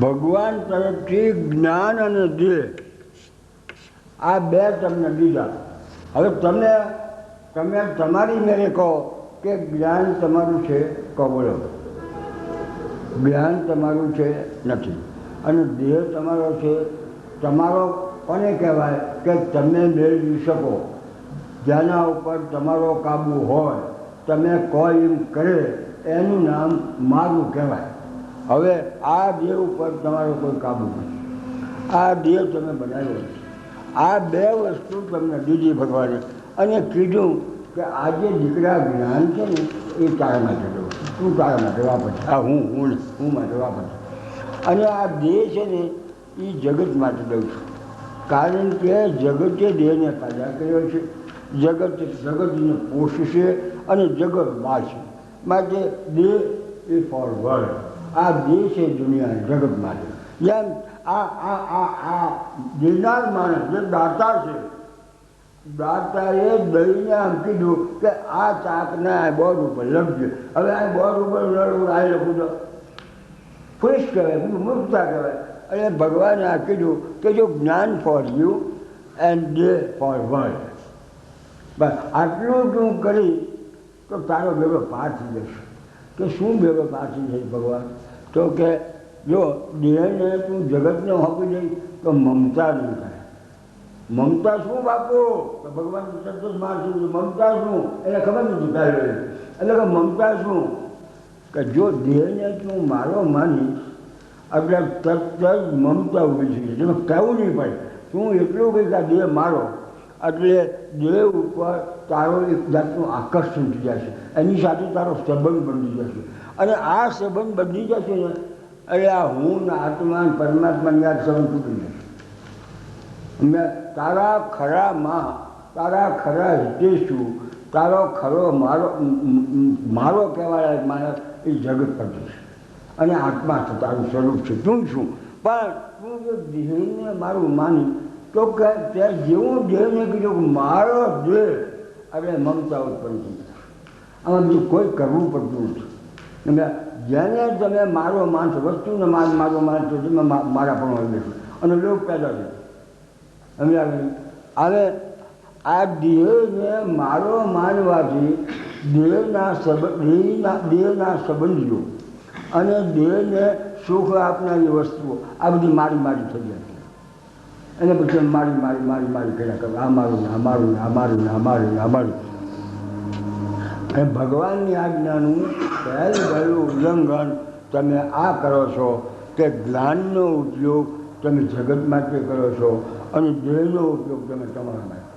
ભગવાન તરફથી જ્ઞાન અને દેહ, આ બે તમને દીધા. હવે તમે તમારી મેરે કહો કે જ્ઞાન તમારું છે, કહો બોલો. જ્ઞાન તમારું છે નથી. અને દેહ તમારો છે. તમારો કોને કહેવાય કે તમે મેળવી શકો, જેના ઉપર તમારો કાબુ હોય, તમે કોઈ એમ કરે એનું નામ મારું કહેવાય. હવે આ દેહ ઉપર તમારો કોઈ કાબુ નથી. આ દેહ તમે બનાવ્યો છે. આ બે વસ્તુ તમને દીધી ભગવાને અને કીધું કે આ જે દીકરા જ્ઞાન છે ને એ તારા માટે દઉં છું, તું તારા માટે વાપરશે. આ હું માટે વાપરશે. અને આ દેહ છે ને એ જગત માટે દઉં છું, કારણ કે જગતે દેહને પેદા કર્યો છે, જગતને પોષશે અને જગત બાળશે. માટે દેહ એ ફોર વર્લ્ડ. આ દેહ છે દુનિયા જગત માટે. જેમ આ દેનાર માણસ જે દાતા છે, દાતાએ દઈને આમ કીધું કે આ ચાકને આ બોર્ડ ઉપર લખજે. હવે આ બોર્ડ ઉપર આ લખું તો ખુશ કહેવાય, મુક્તા કહેવાય. અને ભગવાને આ કીધું કે જો જ્ઞાન for you and day for world, બસ આટલું તું કરી તો તારો ભેગો પાર થઈ જશે. કે શું ભેગો પાર થઈ જશે ભગવાન? તો કે જો દેહને તું જગતને હોપી દઈ તો મમતા નહીં થાય. મમતા શું બાપુ? તો ભગવાન તરત જ મારશે. મમતા શું એને ખબર નથી પહેલે. એટલે કે મમતા શું કે જો દેહને તું મારો માનીશ એટલે તરત જ મમતા ઊભી થઈ જાય. જેમાં કહેવું નહીં પડે. તું એટલું કહી કે દેહ મારો એટલે દેહ ઉપર તારો એક જાતનું આકર્ષણ થઈ જશે. એની સાથે તારો સંબંધ બની જશે. અને આ સંબંધ બની જશે ને એટલે આ હું ને આત્મા પરમાત્માની યાદ સંબંધ તૂટી જશે. મેં તારા ખરામાં તારા ખરા હિતેશુ તારો ખરો મારો કહેવાય માણસ એ જગત પર છે. અને આત્મા છે, તારું સ્વરૂપ છે, તું શું. પણ તું જો દેહને મારું માની તો કે ત્યાં જેવું દેહને કીધું કે મારો દેહ એટલે મમતા ઉત્પન્ન થઈ જાય. આમાં બીજું કોઈ કરવું પડતું નથી. જેને તમે મારો માનશો, વસ્તુને મારો માનશો, તમે મારા પણ હોય બેઠું અને લોક પેદા થયો. હવે આ દેહને મારો માનવાથી દેહના સંબંધીઓ અને દેહને સુખ આપનારી વસ્તુઓ આ બધી મારી થઈ જાય. એને પછી મારી કર્યા કરે. આ મારું ને આ મારું ને આ મારું ને આ મારું ને આ મારું. અને ભગવાનની આજ્ઞાનું પહેલું ઉલ્લંઘન તમે આ કરો છો કે જ્ઞાનનો ઉપયોગ તમે જગત માટે કરો છો અને દેહનો ઉપયોગ તમે તમારા માટે.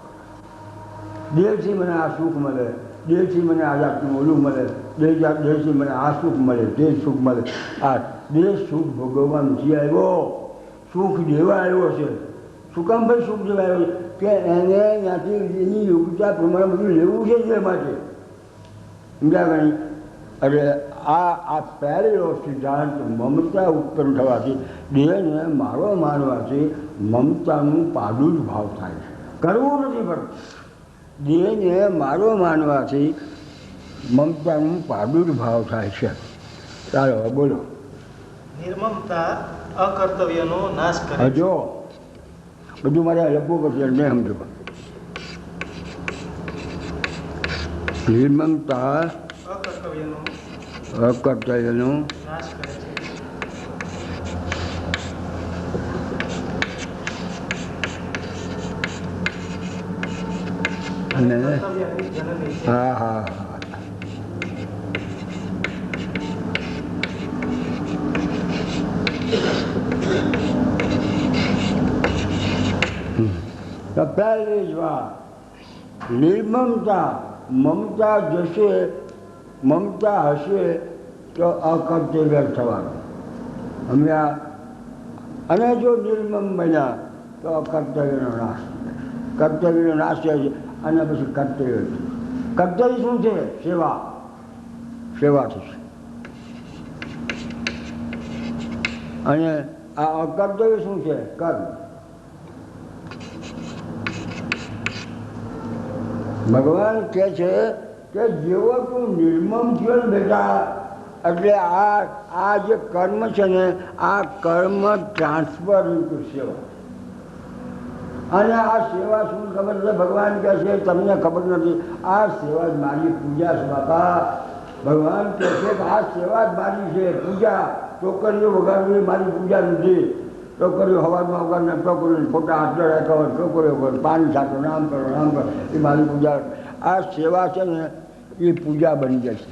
દેહથી મને આ સુખ મળે, દેહથી મને આ જાતનું ઓલું મળે, દેહથી મને આ સુખ મળે, તે સુખ મળે. આ દેહ સુખ ભોગવવાનું જે આવ્યો, સુખ દેવા આવ્યો છે. શું કામ ભાઈ સુખ દેવા આવ્યો છે? કે એને ત્યાંથી એની યોગ્યતા પ્રમાણે બધું લેવું છે જે માટે. સમજ્યા ગણી? એટલે આ પહેલો સિદ્ધાંત મમતા ઉત્પન્ન થવાથી, દેહને મારો માનવાથી મમતાનું પ્રાદુર્ભાવ થાય છે. કરવું નથી પડતું. દેહને મારો માનવાથી મમતાનું પ્રાદુર્ભાવ થાય છે. ચાલો બોલો. નિર્મમતા અકર્તવ્યનો નાશ કરે. જો બધું મારે લખવું પડશે, નહીં સમજો. નિર્મમતા અકર્તવ્યનો નાશ કરે છે. અને હા હા તો પહેલી જ વાત નિર્મમતા. મમતા જશે, મમતા હશે તો અકર્તવ્ય થવાનું. હમણાં અને જો નિર્મમ બન્યા તો અકર્તવ્યનો નાશ. કર્તવ્યનો નાશ થાય છે. અને પછી કર્તવ્ય. કર્તવ્ય શું છે? સેવા. સેવા થશે. અને આ અકર્તવ્ય શું છે? કર્મ. ભગવાન કહે છે કે જેવો તું નિર્મમ થયો ને બેટા, એટલે આ જે કર્મ છે ને આ કર્મ ટ્રાન્સફર ઇન્ટુ સેવા. અને આ સેવા શું ખબર છે? ભગવાન કહે છે તમને ખબર નથી, આ સેવા જ મારી પૂજા છે બાપા. ભગવાન કહે છે કે આ સેવા જ મારી છે પૂજા. છોકરીઓ વગાડવી મારી પૂજા નથી. છોકરીઓ હવામાં વગાડને છોકરીઓને ખોટા હાથ રાખ્યા હોય, છોકરીઓ પર પાણી છાંટો, નામ કરો એ મારી પૂજા. આ સેવા છે ને એ પૂજા બની જશે.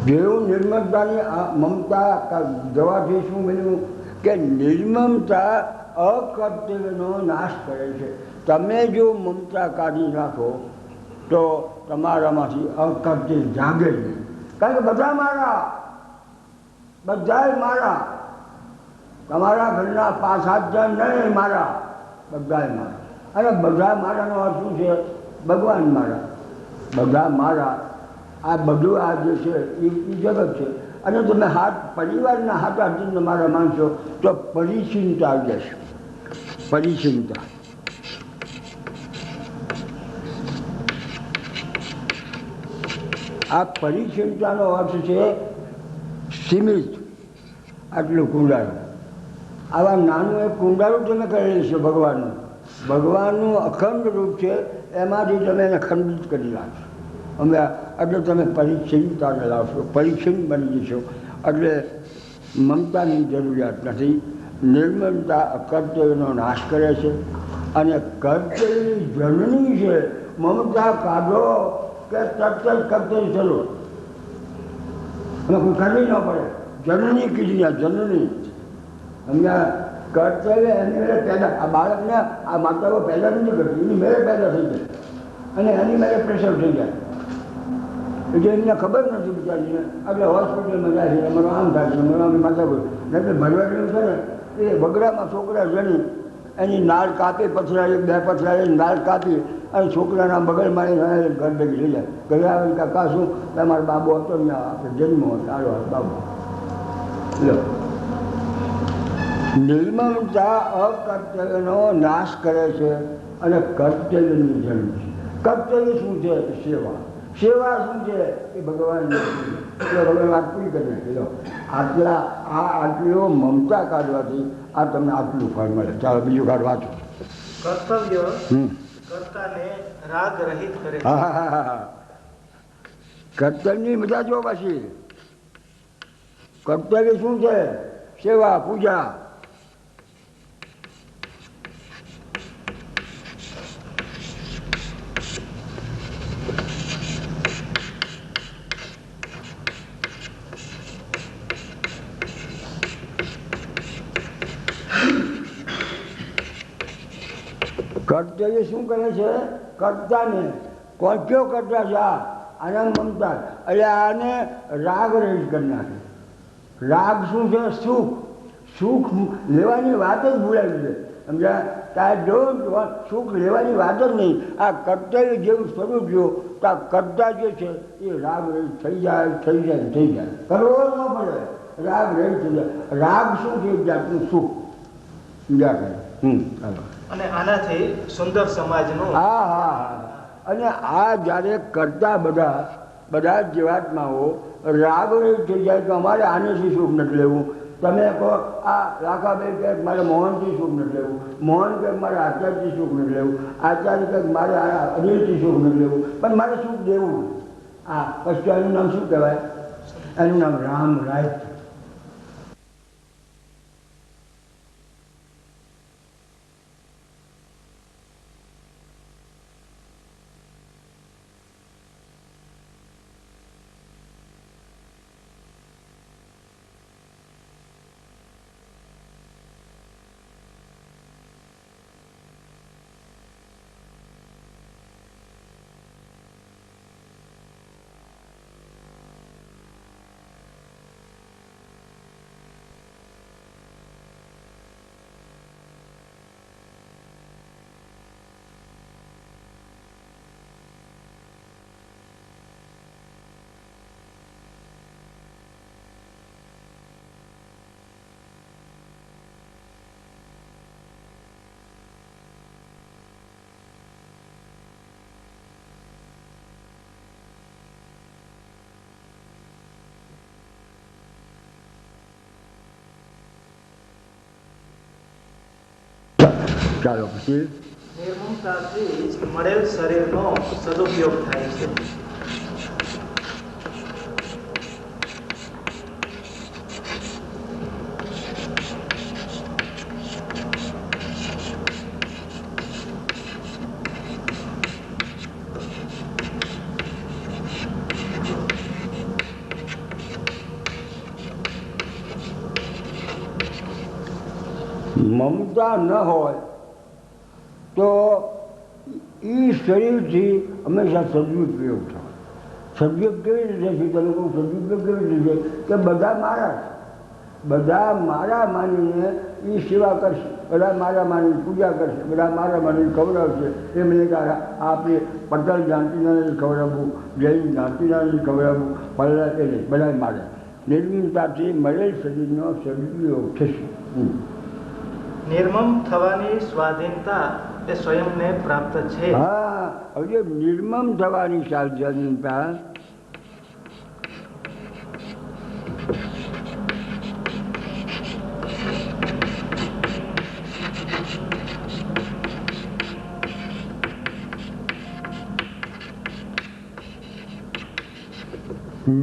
જેવું નિર્મમતાની મમતા જવાથી શું બન્યું કે નિર્મમતા અકર્તવ્યનો નાશ કરે છે. તમે જો મમતા કાઢી નાખો તો તમારામાંથી અકર્તવ્ય જાગે નહીં. કારણ કે બધા મારા, બધા મારા. તમારા ઘરના 5-7 જણ નહીં મારા, બધા મારા. અને બધા મારાનો અર્થ શું છે? ભગવાન મારા, બધા મારા. આ બધું આ જે છે એ જગત છે. અને તમે હાથ પરિવારના હાથ હાથથી તમારા માનશો તો પરિચિંતા આવી જશે. પરિચિંતા આ પરિચિંતાનો અર્થ છે સીમિત. આટલું કુંડાળું, આવા નાનું એક કુંડાળું તમે કરેલું છે ભગવાનનું. ભગવાનનું અખંડ રૂપ છે, એમાંથી તમે એને ખંડિત કરી નાખશો. અમે એટલે તમે પરિચ્છિન્નતાને લાવશો, પરિચ્છિન્ન બની જશો. એટલે મમતાની જરૂરિયાત નથી. નિર્મલતા કર્તવ્યનો નાશ કરે છે અને કર્તવ્યની જનની છે. મમતા કાઢો કે તરત જ કર્તવ્ય શરૂ, અમે કોઈ કરવી ન પડે. જનની કીધી, જનની અમને કર્તવ્ય એની મેળે પેદા. આ બાળકને આ માતાઓ પેદા નથી કરતી, એની મેળે પેદા થઈ જાય અને એની મેળે પ્રેશર થઈ જાય. એટલે એમને ખબર નથી બિચારીને. એટલે હોસ્પિટલમાં જાય છે, અમારું આમ થાય છે, અમારું આમ માતા બોલ. એટલે ભરવાડીનું છે ને એ વગડામાં છોકરા જણી એની નાળ કાપી, પથરાવી, 2 પથરાવી નાળ કાપી અને છોકરાના બગલમાં ઘર ભેગી થઈ જાય. ઘરે આવે કાકા શું તમારો બાબો હતો ને જન્મ સારો બાબો. નિર્મમતા અકર્તવ્યનો નાશ કરે છે અને કર્તવ્યની જન્મ છે. કર્તવ્ય શું છે? સેવા. સેવા શું છે? એ ભગવાનની. ભગવાન વાત પૂરી કરી નાખી. આટલો મમતા કાઢવાથી આ તમને આટલું ફળ મળે. ચાલો બીજું કાઢ વાંચો. કર્તવ્ય કર્તાને રાગ રહિત કરે. હા, કર્તવ્યની મજા જો પાછી. કર્તવ્ય શું છે? સેવા, પૂજા. કર્તવ્ય શું કરે છે? કર્તાને. કોણ કયો કરતા છે? આનંદ મમતા. એટલે આને રાગ રહિત કરી નાખે. રાગ શું છે? સુખ. સુખ લેવાની વાત જ ભૂલાવી છે. સમજ્યા? ત્યાં ડોન્ટ વોન્ટ, સુખ લેવાની વાત જ નહીં. આ કર્તવ્ય જેવું સ્વરૂપ જો તો આ કરતા જે છે એ રાગ રહિત થઈ જાય, થઈ જાય, થઈ જાય. કરવો ન પડે, રાગ રહિત થઈ જાય. રાગ શું છે? જાતનું સુખ. અને આનાથી સુંદર સમાજનું. હા હા હા. અને આ જ્યારે કરતા બધા જીવાત્માઓ રાગ રહિત થઈ જાય તો અમારે આનેથી સુખ નથી લેવું. તમે કહો આ લાખાભાઈ કહે મારે મોહનથી સુખ નથી લેવું, મોહન કહે મારે આચાર્યથી સુખ નથી લેવું, આચાર્ય કહે મારે અનિલથી સુખ નથી લેવું, પણ મારે સુખ દેવું. પછી એનું નામ શું કહેવાય? એનું નામ રામ રાય. ચાલો પછી નિર્મમતાથી જ મળેલ શરીરનો સદુપયોગ થાય છે. મમતા ન હોય તો એ શરીરથી હંમેશા સદુપયોગ થાય. સદુપયોગ કેવી રીતે છે? તમે કહું સદુપયોગ કેવી રીતે છે કે બધા મારા બધા મારા માનીને એ સેવા કરશે, બધા મારા માનીને પૂજા કરશે, બધા મારા માનીને ખવડાવશે. એમ નહીં કે આપણે પટેલ જાતિનાને ખવડાવવું, જૈન જાતિનાને ખવડાવવું, પલ્લા એ નહીં, બધા મારે. નિર્મમતાથી મળેલ શરીરનો સદુપયોગ થશે. નિર્મમ થવાની સ્વાધીનતા એ સ્વયંને પ્રાપ્ત છે. હા, હવે નિર્મમ થવાની સ્વાધીનતા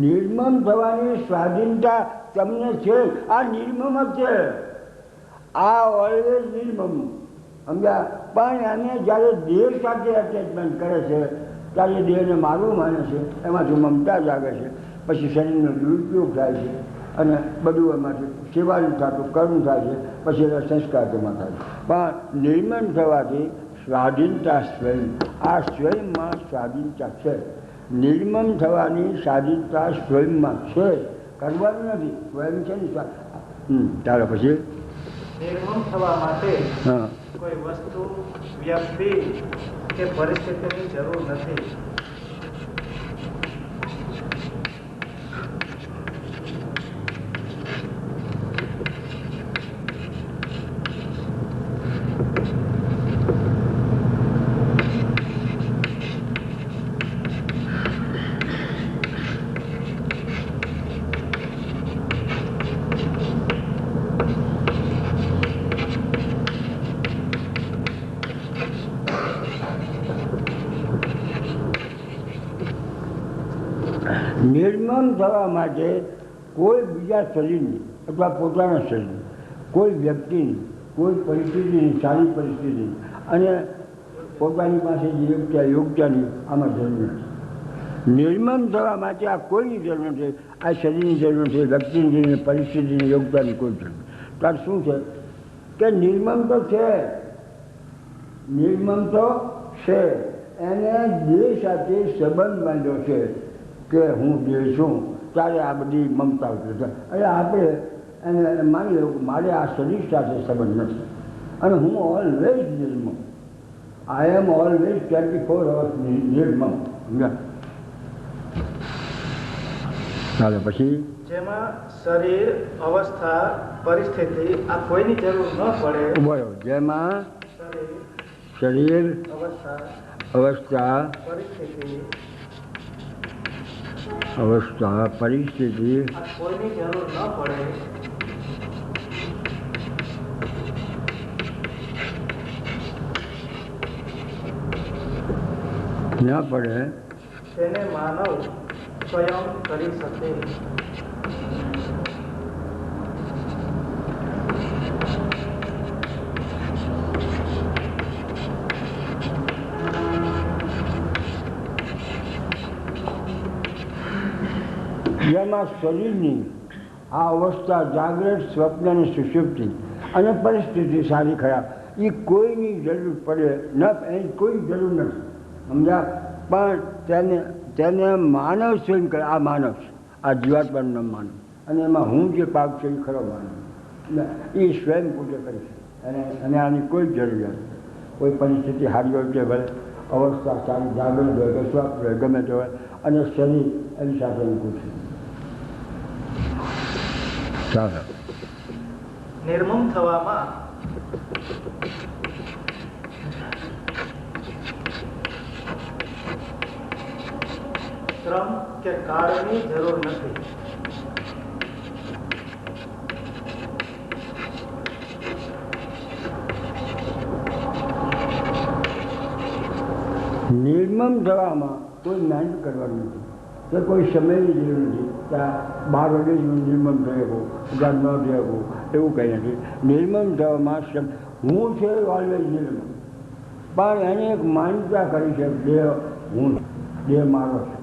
નિર્મમ થવાની સ્વાધીનતા તમને છે. આ નિર્મમ જ છે, આ ઓલવેઝ નિર્મમ સમજ્યા. પણ એને જ્યારે દેહ સાથે એટેચમેન્ટ કરે છે ત્યારે દેહને મારું માને છે, એમાંથી મમતા જાગે છે, પછી શરીરનો દુરુપયોગ થાય છે અને બધું એમાંથી સેવાનું થતું કર્મ થાય છે, પછી એના સંસ્કાર તેમાં થાય છે. પણ નિર્મમ થવાથી સ્વાધીનતા સ્વયં, આ સ્વયંમાં સ્વાધીનતા છે. નિર્મમ થવાની સ્વાધીનતા સ્વયંમાં છે, કરવાનું નથી, સ્વયં છે ને. ચાલો પછી નિર્મમ થવા માટે હા, કોઈ વસ્તુ, વ્યક્તિ કે પરિસ્થિતિની જરૂર નથી. નિર્મમ થવા માટે કોઈ બીજા શરીરની અથવા પોતાના શરીરની, કોઈ વ્યક્તિની, કોઈ પરિસ્થિતિની, સારી પરિસ્થિતિની અને પોતાની પાસે જે યોગ્યતાની આમાં જરૂર નથી. નિર્મમ થવા માટે આ કોઈની જરૂર નથી. આ શરીરની જરૂર નથી, વ્યક્તિની જરૂર નથી, પરિસ્થિતિની, યોગ્યતાની કોઈ જરૂર નથી. ત્યારે શું છે કે નિર્મમ તો છે, નિર્મમ તો છે, એને દેહ સાથે સંબંધ બાંધ્યો છે કે હું દેહ છું, ત્યારે આ બધી મમતા ઉતરે છે. એટલે આપણે એને માની લેવું મારે આ શરીર સાથે સંબંધ નથી અને હું ઓલવેઝ નિર્મમ. આઈ એમ ઓલવેઝ 24 hours નિર્મમ. ચાલો પછી જેમાં શરીર, અવસ્થા, પરિસ્થિતિ આ કોઈની જરૂર ન પડે. બરાબર. જેમાં શરીર, અવસ્થા, પરિસ્થિતિ આ કોઈની જરૂર ન પડે. ન પડે તેને માનવ સ્વયં કરી શકે. જેમાં શરીરની આ અવસ્થા, જાગ્રત, સ્વપ્ન અને સુષુપ્તિ અને પરિસ્થિતિ સારી ખરાબ, એ કોઈની જરૂર પડે ન, એની કોઈ જરૂર નથી. સમજ્યા? પણ તેને માનવ સ્વયં કરે. આ માનવ છે, આ જીવાત્માનું નામ માનવ, અને એમાં હું જે પાક છે એ ખરો માનવ, એ સ્વયં પોતે કરે છે. અને આની કોઈ જરૂરિયાત, કોઈ પરિસ્થિતિ સારી હોય કે ભલે અવસ્થા સારી, જાગૃત હોય કે સ્વપ્ન હોય, ગમે તે હોય, અને શરીર એની સાથે અનુકૂળ છે. ચાલો. નિર્મમ થવામાં શ્રમ કે કાળની જરૂર નથી. નિર્મમ થવામાં કોઈ મહેનત કરવાનું નથી, કે કોઈ સમયની જરૂર નથી કે આ 12 વાગે નિર્મમ થઈ શકું, ઉગાડ ન થઈ શકું, એવું કંઈ નથી. નિર્મમ થવામાં હું છે ઓલવેઝ નિર્મમ, પણ એને એક માન્યતા કરી છે દેહ હું, દેહ મારો છે.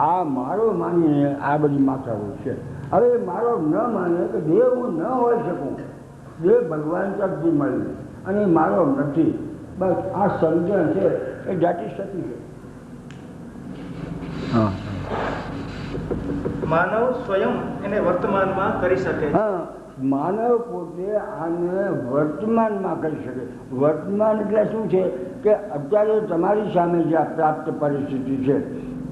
આ મારો માનીને આ બધી માથાઓ છે. હવે મારો ન માને કે દેહ હું ન હોઈ શકું, દેહ ભગવાન તરફથી મળે અને મારો નથી, બસ આ સમજણ છે એ જાતિ સતી છે. હા, માનવ સ્વયં એને વર્તમાનમાં કરી શકે. હા, માનવ પોતે આને વર્તમાનમાં કરી શકે. વર્તમાન એટલે શું છે કે અત્યારે તમારી સામે જે આ પ્રાપ્ત પરિસ્થિતિ છે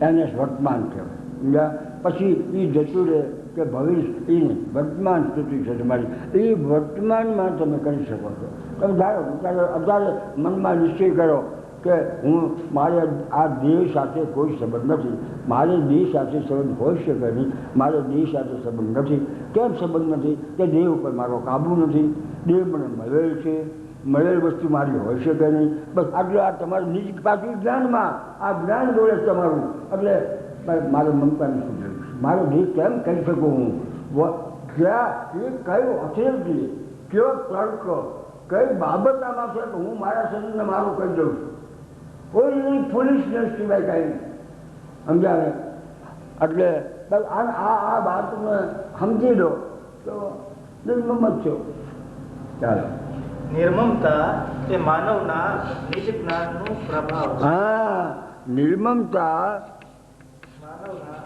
એને વર્તમાન કહેવાય. પછી એ જતું રહે કે ભવિષ્ય, એ વર્તમાન સ્થિતિ છે તમારી, એ વર્તમાનમાં તમે કરી શકો છો. તમે ધારો અત્યારે મનમાં નિશ્ચય કરો કે મારે આ દેહ સાથે કોઈ સંબંધ નથી, મારે દેહ સાથે સંબંધ હોઈ શકે નહીં, મારે દેહ સાથે સંબંધ નથી. કેમ સંબંધ નથી? કે દેહ ઉપર મારો કાબુ નથી, દેહ મને મળેલ છે, મળેલ વસ્તુ મારી હોઈ શકે નહીં. બસ આટલું આ તમારું નિજ પાછું જ્ઞાનમાં, આ જ્ઞાન જોડે તમારું. એટલે મારે મમતાની શું જરૂર છે? મારો દેહ કેમ કહી શકું હું? જ્યાં એ કયું અથેરથી, કયો તર્ક, કઈ બાબત આમાં છે કે હું મારા શરીરને મારું કહી દઉં છું? કોઈ એની ફુલિશનેસ સિવાય કાંઈ સમજાવે. એટલે આ વાતને સમજી લો તો નિર્મમ જ છો. ચાલો, નિર્મમતા એ માનવના નિજ જ્ઞાનનું પ્રભાવ. હા, નિર્મમતા માનવના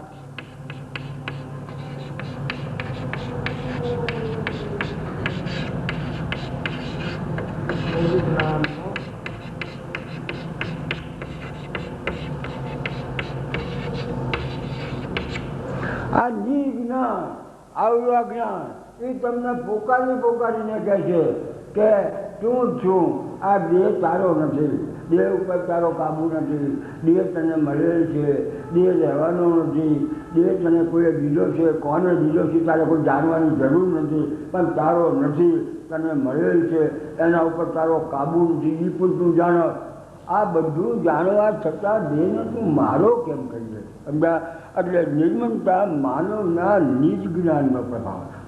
નિજ જ્ઞાનનું આ નિજ જ્ઞાન, આવડું જ્ઞાન એ તમને પોકારીને કહે છે કે તું છું, આ દેહ તારો નથી, દેહ ઉપર તારો કાબુ નથી, દેહ તને મળેલ છે, દેહ રહેવાનો નથી, દેહ તને કોઈએ દીધો છે, કોને દીધો છે તારે કોઈ જાણવાની જરૂર નથી, પણ તારો નથી, તને મળેલ છે, એના ઉપર તારો કાબુ નથી, એ પણ તું જાણો. આ બધું જાણવા છતાં દેહને તું મારો કેમ કરીએ? એટલે નિર્મમતા માનવના નિજ જ્ઞાનનો પ્રભાવ છે.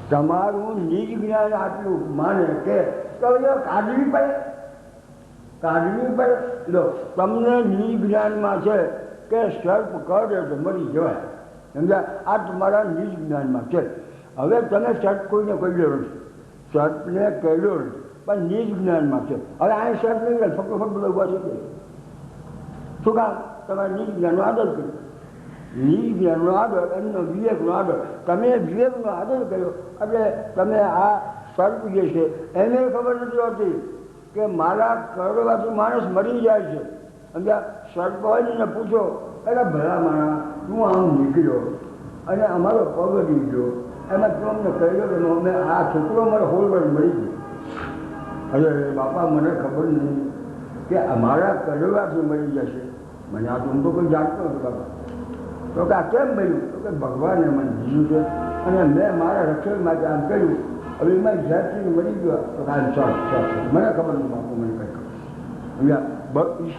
તમારું નિજ જ્ઞાન આટલું માને કે કાઢવી પડે. લો, તમને નિજ જ્ઞાનમાં છે કે સર્પ કરે તો મરી જવાય. સમજ્યા? આ તમારા નિજ જ્ઞાનમાં છે. હવે તમે સર્પ કોઈને કર્યો નથી, સર્પને કર્યો નથી, પણ નિજ જ્ઞાનમાં છે. હવે આ સર્પ નહીં રહે, ફક્ત બધા ઉભા થઈ જાય. શું કામ? તમારે નિજ જ્ઞાનનો આદર કર્યો. નિજ જ્ઞાનનો આદર, એમનો વિવેકનો આદર. તમે વિવેકનો આદર કર્યો એટલે તમે આ સર્પ જે છે એને ખબર નથી હોતી કે મારા કરવાથી માણસ મરી જાય છે. સમજ્યા? સર્પ હોય ને પૂછો, એટલે ભલા માણસ તું આમ નીકળ્યો અને અમારો પગ નીકળ્યો, એમાં તું અમને કહ્યું કે અમે આ છોકરો અમારો હોલવર મરી ગયો. અરે બાપા, મને ખબર નહીં કે અમારા કરવાથી મરી જશે. મને આ તો કોઈ જાણતો હતો બાપા. તો કે આ કેમ બન્યું? તો કે ભગવાને મને દીધું છે અને મેં મારા રક્ષણ માટે આમ કર્યું. હવે એમાં જ્યારથી મરી ગયો તો આમ મને ખબર નથી બાપુ, મને કંઈ ખબર.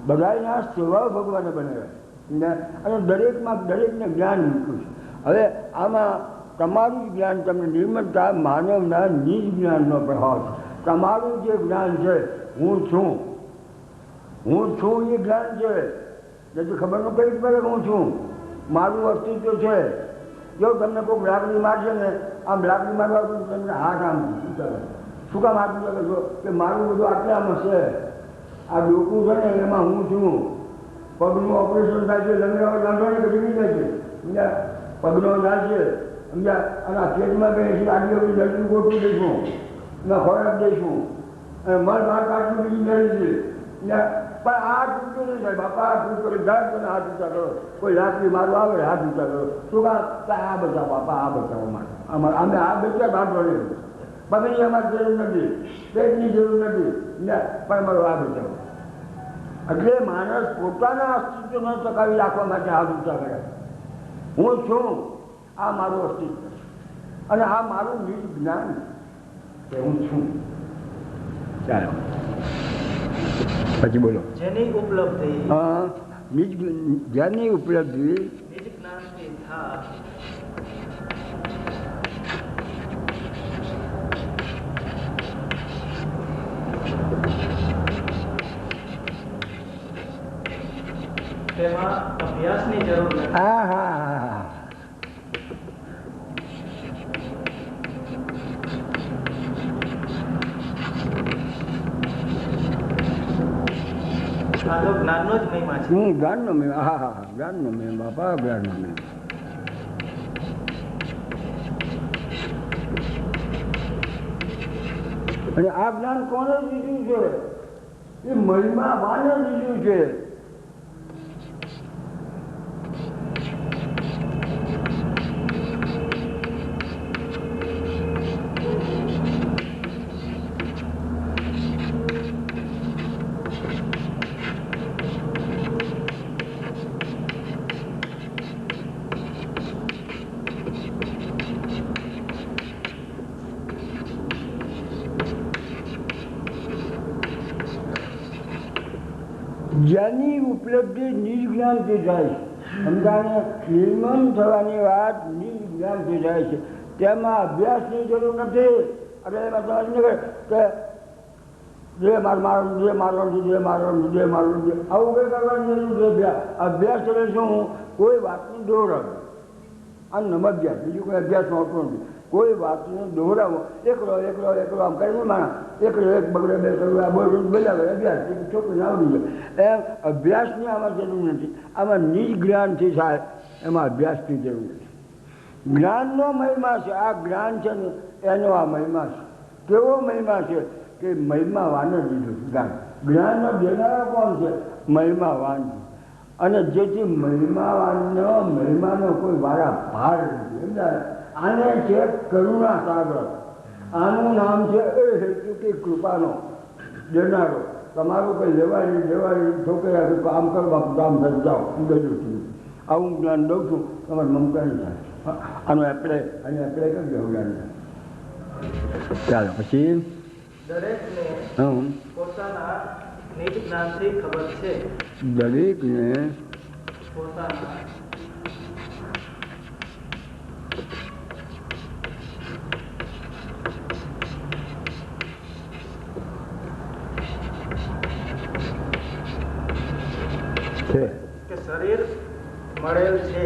બધાના સ્વભાવ ભગવાને બનાવ્યા અને દરેકને જ્ઞાન મૂક્યું છે. હવે આમાં તમારું જ્ઞાન, તમને નિર્મળતા માનવના નિજ જ્ઞાનનો પ્રભાવ છે. તમારું જે જ્ઞાન છે હું છું એ જ્ઞાન છે. નથી ખબર ન કરી પડે હું છું, મારું અસ્તિત્વ છે. જો તમને કોઈ લાકડી મારશે ને, આમ લાકડી મારવા તમને હાથ આમ શું કામ હાથ મૂકે છો કે મારું બધું આટલામાં છે. આ ડોકું છે ને એમાં હું છું. પગનું ઓપરેશન થાય છે, લંગડાને કદી જાય છે, સમજ્યા? પગનો ના છે, સમજ્યા? અને આ પેટમાં ગઈ છે, આગળ બધી લડકી ગોઠવી દઈશું, એમાં ખોરાક દઈશું અને મળ બહાર કાઢવું બીજી મેળવી છે. પણ આ તૂટતું નહીં થાય બાપા, આ તૂટતો જાય તમે હાથ ઊંચા કરો. કોઈ લાકડી મારવા આવે હાથ ઊંચા કરો. શું કામ? આ બચાવો બાપા, આ બચાવો માટે અમે આ બચ્ચા બાંધવાની પગની અમારી જરૂર નથી, પેટની જરૂર નથી, પણ અમારો આ બચાવો. એટલે માણસ પોતાના અસ્તિત્વને ટકાવી રાખવા માટે હાથ ઊંચા કરે. હું છું, આ મારું અસ્તિત્વ છે અને આ મારું નિજ જ્ઞાન કે હું છું. ચાલો પછી બોલો. જેની ઉપલબ્ધિ જેની ઉપલબ્ધિ નિજ જ્ઞાનથી થાય તેમાં અભ્યાસની જરૂર નથી. હા. જ્ઞાનનો જ મહિમા છે. જ્ઞાનનો મહિમા. હા, જ્ઞાનનો મહિમા બાપા, જ્ઞાનનો મહિમા. અને આ જ્ઞાન કોને દીધું છે? એ મહિમા વાને દીધું છે. જેની ઉપલબ્ધિ નિજ જ્ઞાનથી થાય છે. સમજાને નિર્મમ થવાની વાત નિજ જ્ઞાનથી થાય છે. તેમાં અભ્યાસની જરૂર નથી. એટલે એમાં સમજ કે જે મારવાનું જે મારવાનું જે મારવાનું જે મારવાનું જે આવું કંઈ કરવાની જરૂર છે. અભ્યાસ એટલે શું? કોઈ વાતનું દોહરાવું. આ નમજ્યા બીજું કોઈ અભ્યાસમાં હોતું નથી. કોઈ વાતને દોહરાવો એકલો એકલો એકલો આમ કરીને માણસ એકલો એક બગડે બે કરવું આ બોલું બોલાવે અભ્યાસ છોકરીને આવડી જાય. એમ અભ્યાસની આમાં જરૂર નથી. આમાં નિજ જ્ઞાનથી થાય એમાં અભ્યાસની જરૂર નથી. જ્ઞાનનો મહિમા છે. આ જ્ઞાન છે ને એનો આ મહિમા છે. કેવો મહિમા છે કે મહિમાવાને દીધું જ્ઞાન. જ્ઞાનનો દેનારો કોણ છે? મહિમાવાન. અને જેથી મહિમાનો કોઈ વારા ભાર નથી. સમજાય? આને છે કરુણા સાગર. આનું નામ છે એ હેતુકી કૃપાનો દેનારો. તમારું કંઈ લેવાય દેવાય છોકરા આમ કરો બાપુ કામ થઈ જાઓ હું ગયું છું. આવું જ્ઞાન દઉં છું તમારે મમતા નહીં થાય. આનું એપ્લાય અને એપ્લાય કરજો જ્ઞાન. ચાલો પછી દરેકને પોતાના નિજ જ્ઞાનથી ખબર છે. દરેકને પોતાના છે કે શરીર મળેલ છે.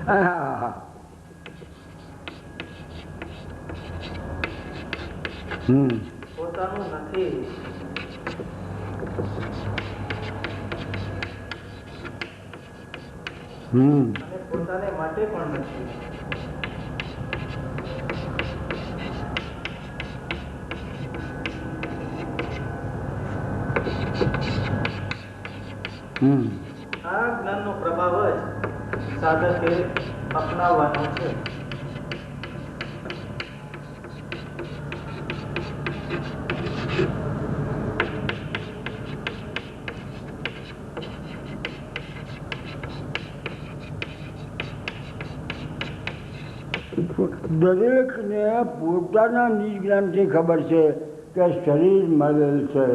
હા પોતાનું નથી. અને પોતાને માટે પણ નથી. આ જ્ઞાનનો પ્રભાવ જ સાધકે અપનાવવાનો છે. દરેકને પોતાના નિજ જ્ઞાનથી ખબર છે કે શરીર મળેલ છે.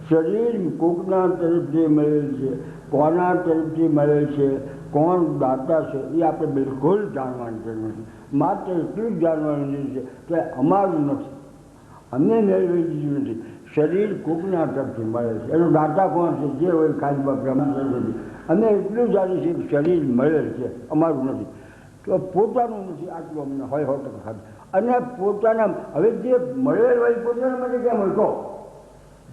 શરીર કોકના તરફથી મળેલ છે. કોના તરફથી મળેલ છે, કોણ દાતા છે એ આપણે બિલકુલ જાણવાની જરૂર નથી. માત્ર એટલું જ જાણવાનું જરૂર છે કે અમારું નથી, અમને મેળવી દીધું નથી. શરીર કોકના તરફથી મળે છે. એનો દાતા કોણ છે? જે હોય ખાલી બ્રહ્માંડ નથી. અમે એટલું જાણીએ છીએ કે શરીર મળેલ છે, અમારું નથી. તો પોતાનું નથી આટલું અમને હોય ખાતું. અને પોતાના હવે જે મળેલ હોય પોતાના માટે કેમ હોય કહો?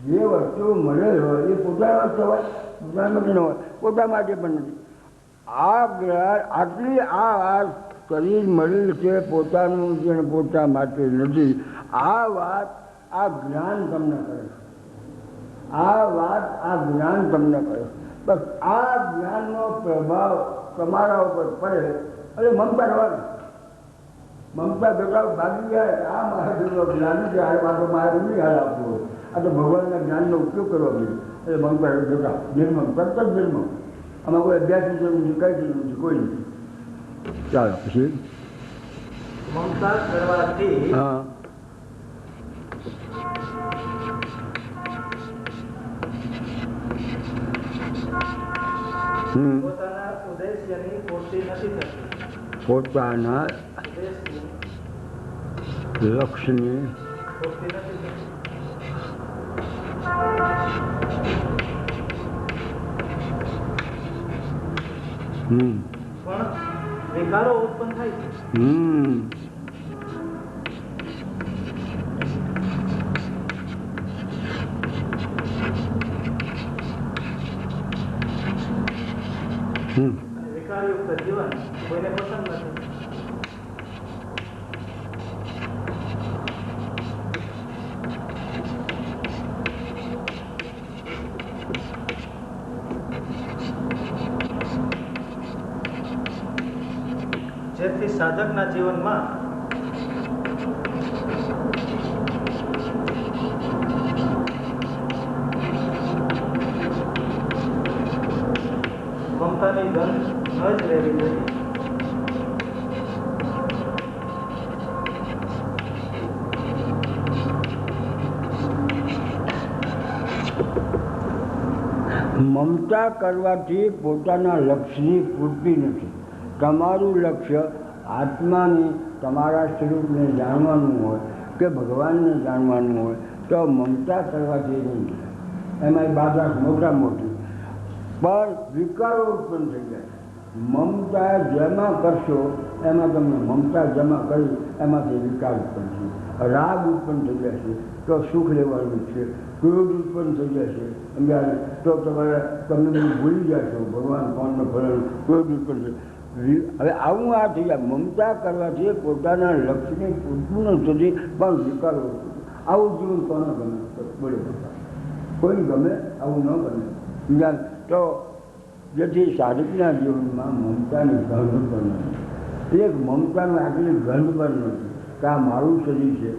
જે વસ્તુ મળેલ હોય એ પોતાના વસ્તુ હોય, પોતાના માટે ન હોય, પોતા માટે પણ નથી. આટલી આ વાત શરીર મળેલ છે પોતાનું છે અને પોતા માટે નથી. આ વાત આ જ્ઞાન તમને કરે છે. આ વાત આ જ્ઞાન તમને કરે. બસ આ જ્ઞાનનો પ્રભાવ તમારા ઉપર પડે એટલે મમતા રહેવાની. મમતા ભેગા ભાગી જાય. આ મારા જેટલો જ્ઞાન છે આ પાછો મારે નહીં હાલ આપવું હોય. આ તો ભગવાનના જ્ઞાનનો ઉપયોગ કરવો જોઈએ. એટલે મમતા ભેગા નિર્મમ તરત જ નિર્મમ. આમાં કોઈ અભ્યાસની જરૂર નથી, કઈ જરૂર નથી, કોઈ નથી. ચાલો પછી મમતા કરવાથી હા પોતાના ઉદ્દેશ્યની પૂર્તિ નથી થતી. પોતાના લક્ષ્યની પૂર્તિ નથી થતી. પણ વિકારો ઉત્પન્ન થાય છે. વિકારયુક્ત જીવન કોઈને પસંદ નથી. તેથી સાધકના જીવનમાં મમતાની ગંધ ન જ રહેવી જોઈએ. મમતા કરવાથી પોતાના લક્ષ્યની પૂર્તિ નથી. તમારું લક્ષ્ય આત્માને, તમારા સ્વરૂપને જાણવાનું હોય કે ભગવાનને જાણવાનું હોય તો મમતા કરવાથી નહીં. એમાં બાધા મોટા મોટી પણ વિકારો ઉત્પન્ન થઈ જાય. મમતા જેમાં કરશો એમાં તમને મમતા જમા કરી એમાંથી વિકાર ઉત્પન્ન થશે, રાગ ઉત્પન્ન થઈ જશે તો સુખ લેવાનું છે, ક્રોધ ઉત્પન્ન થઈ જશે તો તમે ભૂલી જશો ભગવાન કોણને ફળવાનું, ક્રોધ ઉત્પન્ન થશે. હવે આવું આ થઈ જાય. મમતા કરવાથી પોતાના લક્ષ્યને પૂરતું ન થતી પણ વિકારો. આવું જીવન કોને ગમે? બોલો, કોઈ ગમે? આવું ન ગમે. તો જેથી સાધકના જીવનમાં મમતાની ગંધ પણ નથી. એક મમતાનું આટલી ગંધ પણ નથી કે આ મારું શરીર છે,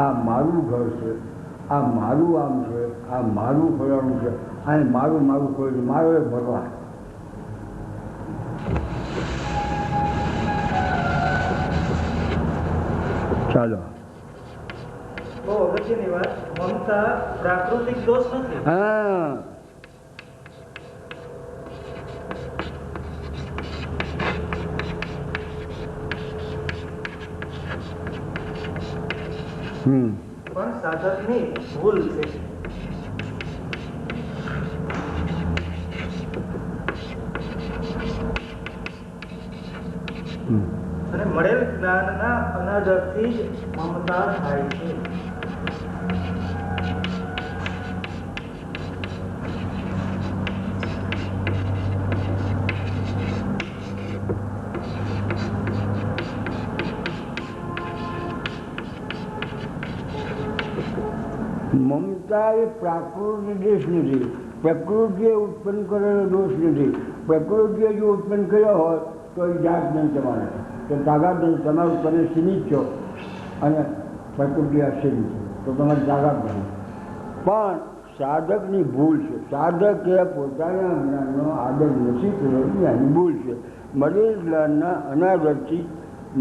આ મારું ઘર છે, આ મારું આમ છે, આ મારું ફળવાનું છે, આ મારું મારું કોઈ મારો એ ભરવા. ચાલો, બહુ અગત્યની વાત. મમતા પ્રાકૃતિક દોષ નથી. હા, પણ સાધકની ભૂલ છે. અને મળેલ જ્ઞાનના અનાદરથી જ મમતા થાય છે. મમતા એ પ્રાકૃતિક દોષ નથી, પ્રકૃતિએ ઉત્પન્ન કરેલો દોષ નથી. પ્રકૃતિએ જો ઉત્પન્ન કર્યો હોય તો એ જાત નહીં તમારે, તો તાકાત નહીં. તમારું તમે સીમિત છો અને પ્રકૃતિ અસીમિત છે તો તમારી તાકાત નહીં. પણ સાધકની ભૂલ છે. સાધકે પોતાના જ્ઞાનનો આદર નથી કર્યો, એની ભૂલ છે. મળેલ જ્ઞાનના અનાદરથી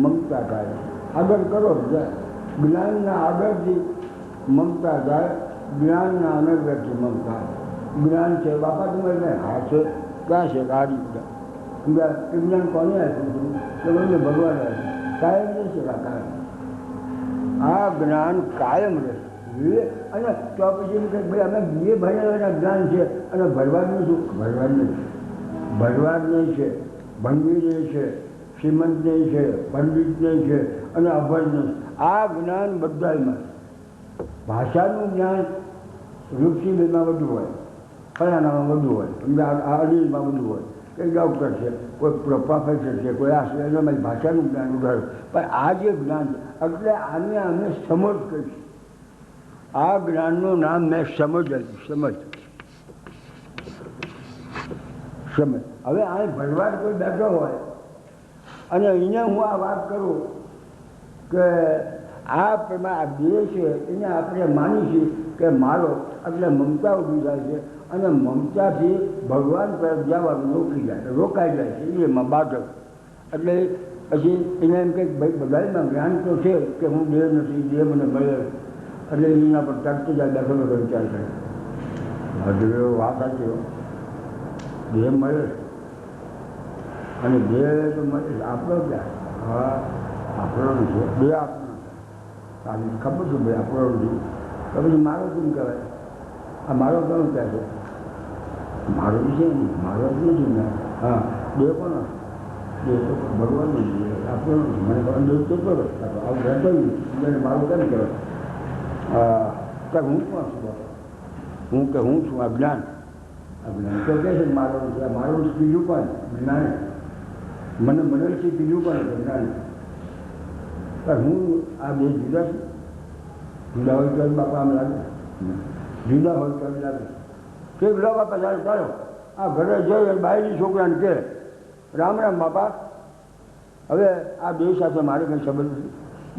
મમતા થાય. આદર કરો, જ્ઞાનના આદરથી મમતા થાય. જ્ઞાનના અનગરથી મમતા. જ્ઞાન છે બાપા તમારે હા છે, ક્યાં છે ગાડી જ્ઞાન કોને આપ્યું? તો મને ભગવાન આપ્યું. કાયમ રહેશે કાયમ. આ જ્ઞાન કાયમ રહેશે. અને તો પછી એમ કે ભાઈ અમે બીએ ભણેલા જ્ઞાન છે અને ભરવાનું શું? ભરવા નહીં, ભરવા નહીં છે, ભંગી નહીં છે, શ્રીમંત નહીં છે, પંડિત નહીં છે અને અભણ નહીં. આ જ્ઞાન બધામાં. ભાષાનું જ્ઞાન રૂપસીબેનમાં વધુ હોય, ફલાણામાં વધુ હોય, અનિલમાં વધુ હોય, કોઈ ડૉક્ટર છે, કોઈ પ્રોફેસર છે, કોઈ આ છે, એનામાં ભાષાનું જ્ઞાન ઉધાર. પણ આ જે જ્ઞાન છે એટલે આને અમે સમજ કહીશું. આ જ્ઞાનનું નામ મેં સમજ આપ્યું. સમજ સમજ. હવે આ ભરવાડ કોઈ બેઠો હોય અને અહીંયા હું આ વાત કરું કે આ પ્રમાણે આ દેહ છે એને આપણે માનીશું કે મારો, એટલે મમતા ઊભી થાય છે અને મમતાથી ભગવાન તરફ જવાનું રોકાઈ જાય છે. એમાં બાધક. એટલે પછી એને એમ કે ભાઈ બધામાં જ્ઞાન તો છે કે હું દેહ નથી, દેહ મને મળે, એટલે એના પર તરત જાય બેઠો બેઠો વિચાર કરે. હજુ વાત સાચી, દેહ મળે અને દેહ તો મળે આપણો ક્યાં? હા, આપણો છે દેહ આપણો. ખબર છે ભાઈ આપણો નથી. તો પછી મારો કેમ કહેવાય? આ મારો કેમ કહે છે? મારો છે નહીં, મારો જ નથી ને. હા, દેહ કોનો? દેહ તો ભગવાનનો છે, આપણો નથી. મને દેહ કેટલો રસ્તા તો આવું રહેતો મને મારું કેમ કહેવાય? કે હું કોણ છું? હું કે હું છું આ જ્ઞાન. આ જ્ઞાન તો કહે છે મારો છે. મારું બીજું પણ જ્ઞાન. મને મળેલ છે બીજું પણ જ્ઞાન. પણ હું આ બે જુદા છું. જુદા હોય તો બાપા આમ લાગે, જુદા હોય તો લાગે કે લો બાપા ચાલો ચાલો આ ઘરે જઈ બાયરી છોકરાને કહે રામ રામ બાપા, હવે આ દેહ સાથે મારે કંઈ સંબંધ નથી.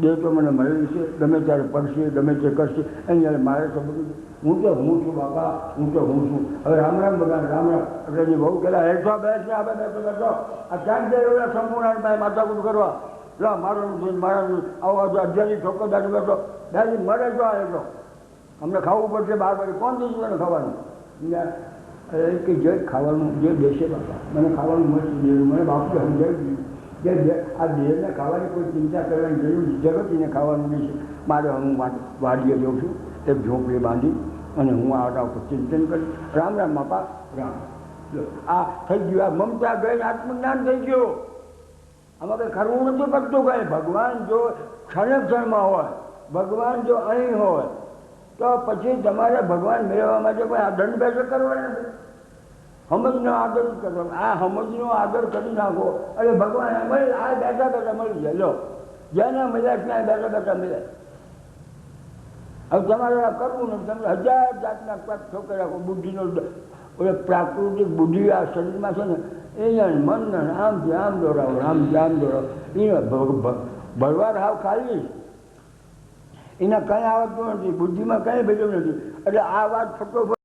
દેહ તો મને મળેલી છે, ગમે ત્યારે પડશે, ગમે તે કરશે, અહીંયા મારે સંબંધ નથી. હું તો હું છું બાપા, હું તો હું છું. હવે રામ રામ ભગવાન રામ રામ એટલે એની બહુ કહેલા હેઠો બેસને આપણે બેસો બેસો આ ક્યાંક જાય એવડા સંપૂર્ણ ભાઈ માથાકૂટ કરવા લો મારું આવો અધ્યાયની ઠોકરદારી બેસો દાદી મળે જો આ એટલો અમને ખાવું પડશે 12 વાગે કોણ દીધું મને ખાવાનું કે જે ખાવાનું જે દેશે બાપા મને ખાવાનું મળશે મને બાપુ સમજાવી દીધું કે આ દેહને ખાવાની કોઈ ચિંતા કરવાની જરૂર જગતને ખાવાનું નહીં છે. મારે હું વાડીએ જાઉં છું એક ઝોપડી બાંધી અને હું આટા ઉપર ચિંતન કરીશ. રામ રામ બાપા રામ. આ થઈ ગયું, આ મમતા ગઈ, આત્મજ્ઞાન થઈ ગયું. આમાં કંઈ કરવું નથી પડતું કંઈ. ભગવાન જો ક્ષણે ક્ષણમાં હોય, ભગવાન જો અહીં હોય તો પછી તમારે ભગવાન મેળવવા માટે કોઈ આ દંડ બેસો કરવાના નથી. સમજનો આદર કરવાનો. આ સમજનો આદર કરી નાખો એટલે ભગવાન મળી આ બેઠા બેઠા મળી જાય. લો જેને મળ્યા ત્યાં બેઠા બેઠા મળ્યા. હવે તમારે આ કરવું નથી. તમે 1000 જાતના ઠોકર રાખો. બુદ્ધિનો ઓલે પ્રાકૃતિક બુદ્ધિ આ શરીરમાં છે ને એને મનને આમથી આમ દોરાવો, આમથી આમ દોરાવો. એને ભરવાર હાવ ખાલી એને કંઈ આવડતું નથી, બુદ્ધિમાં કંઈ ભેગું નથી. એટલે આ વાત ફટોફટ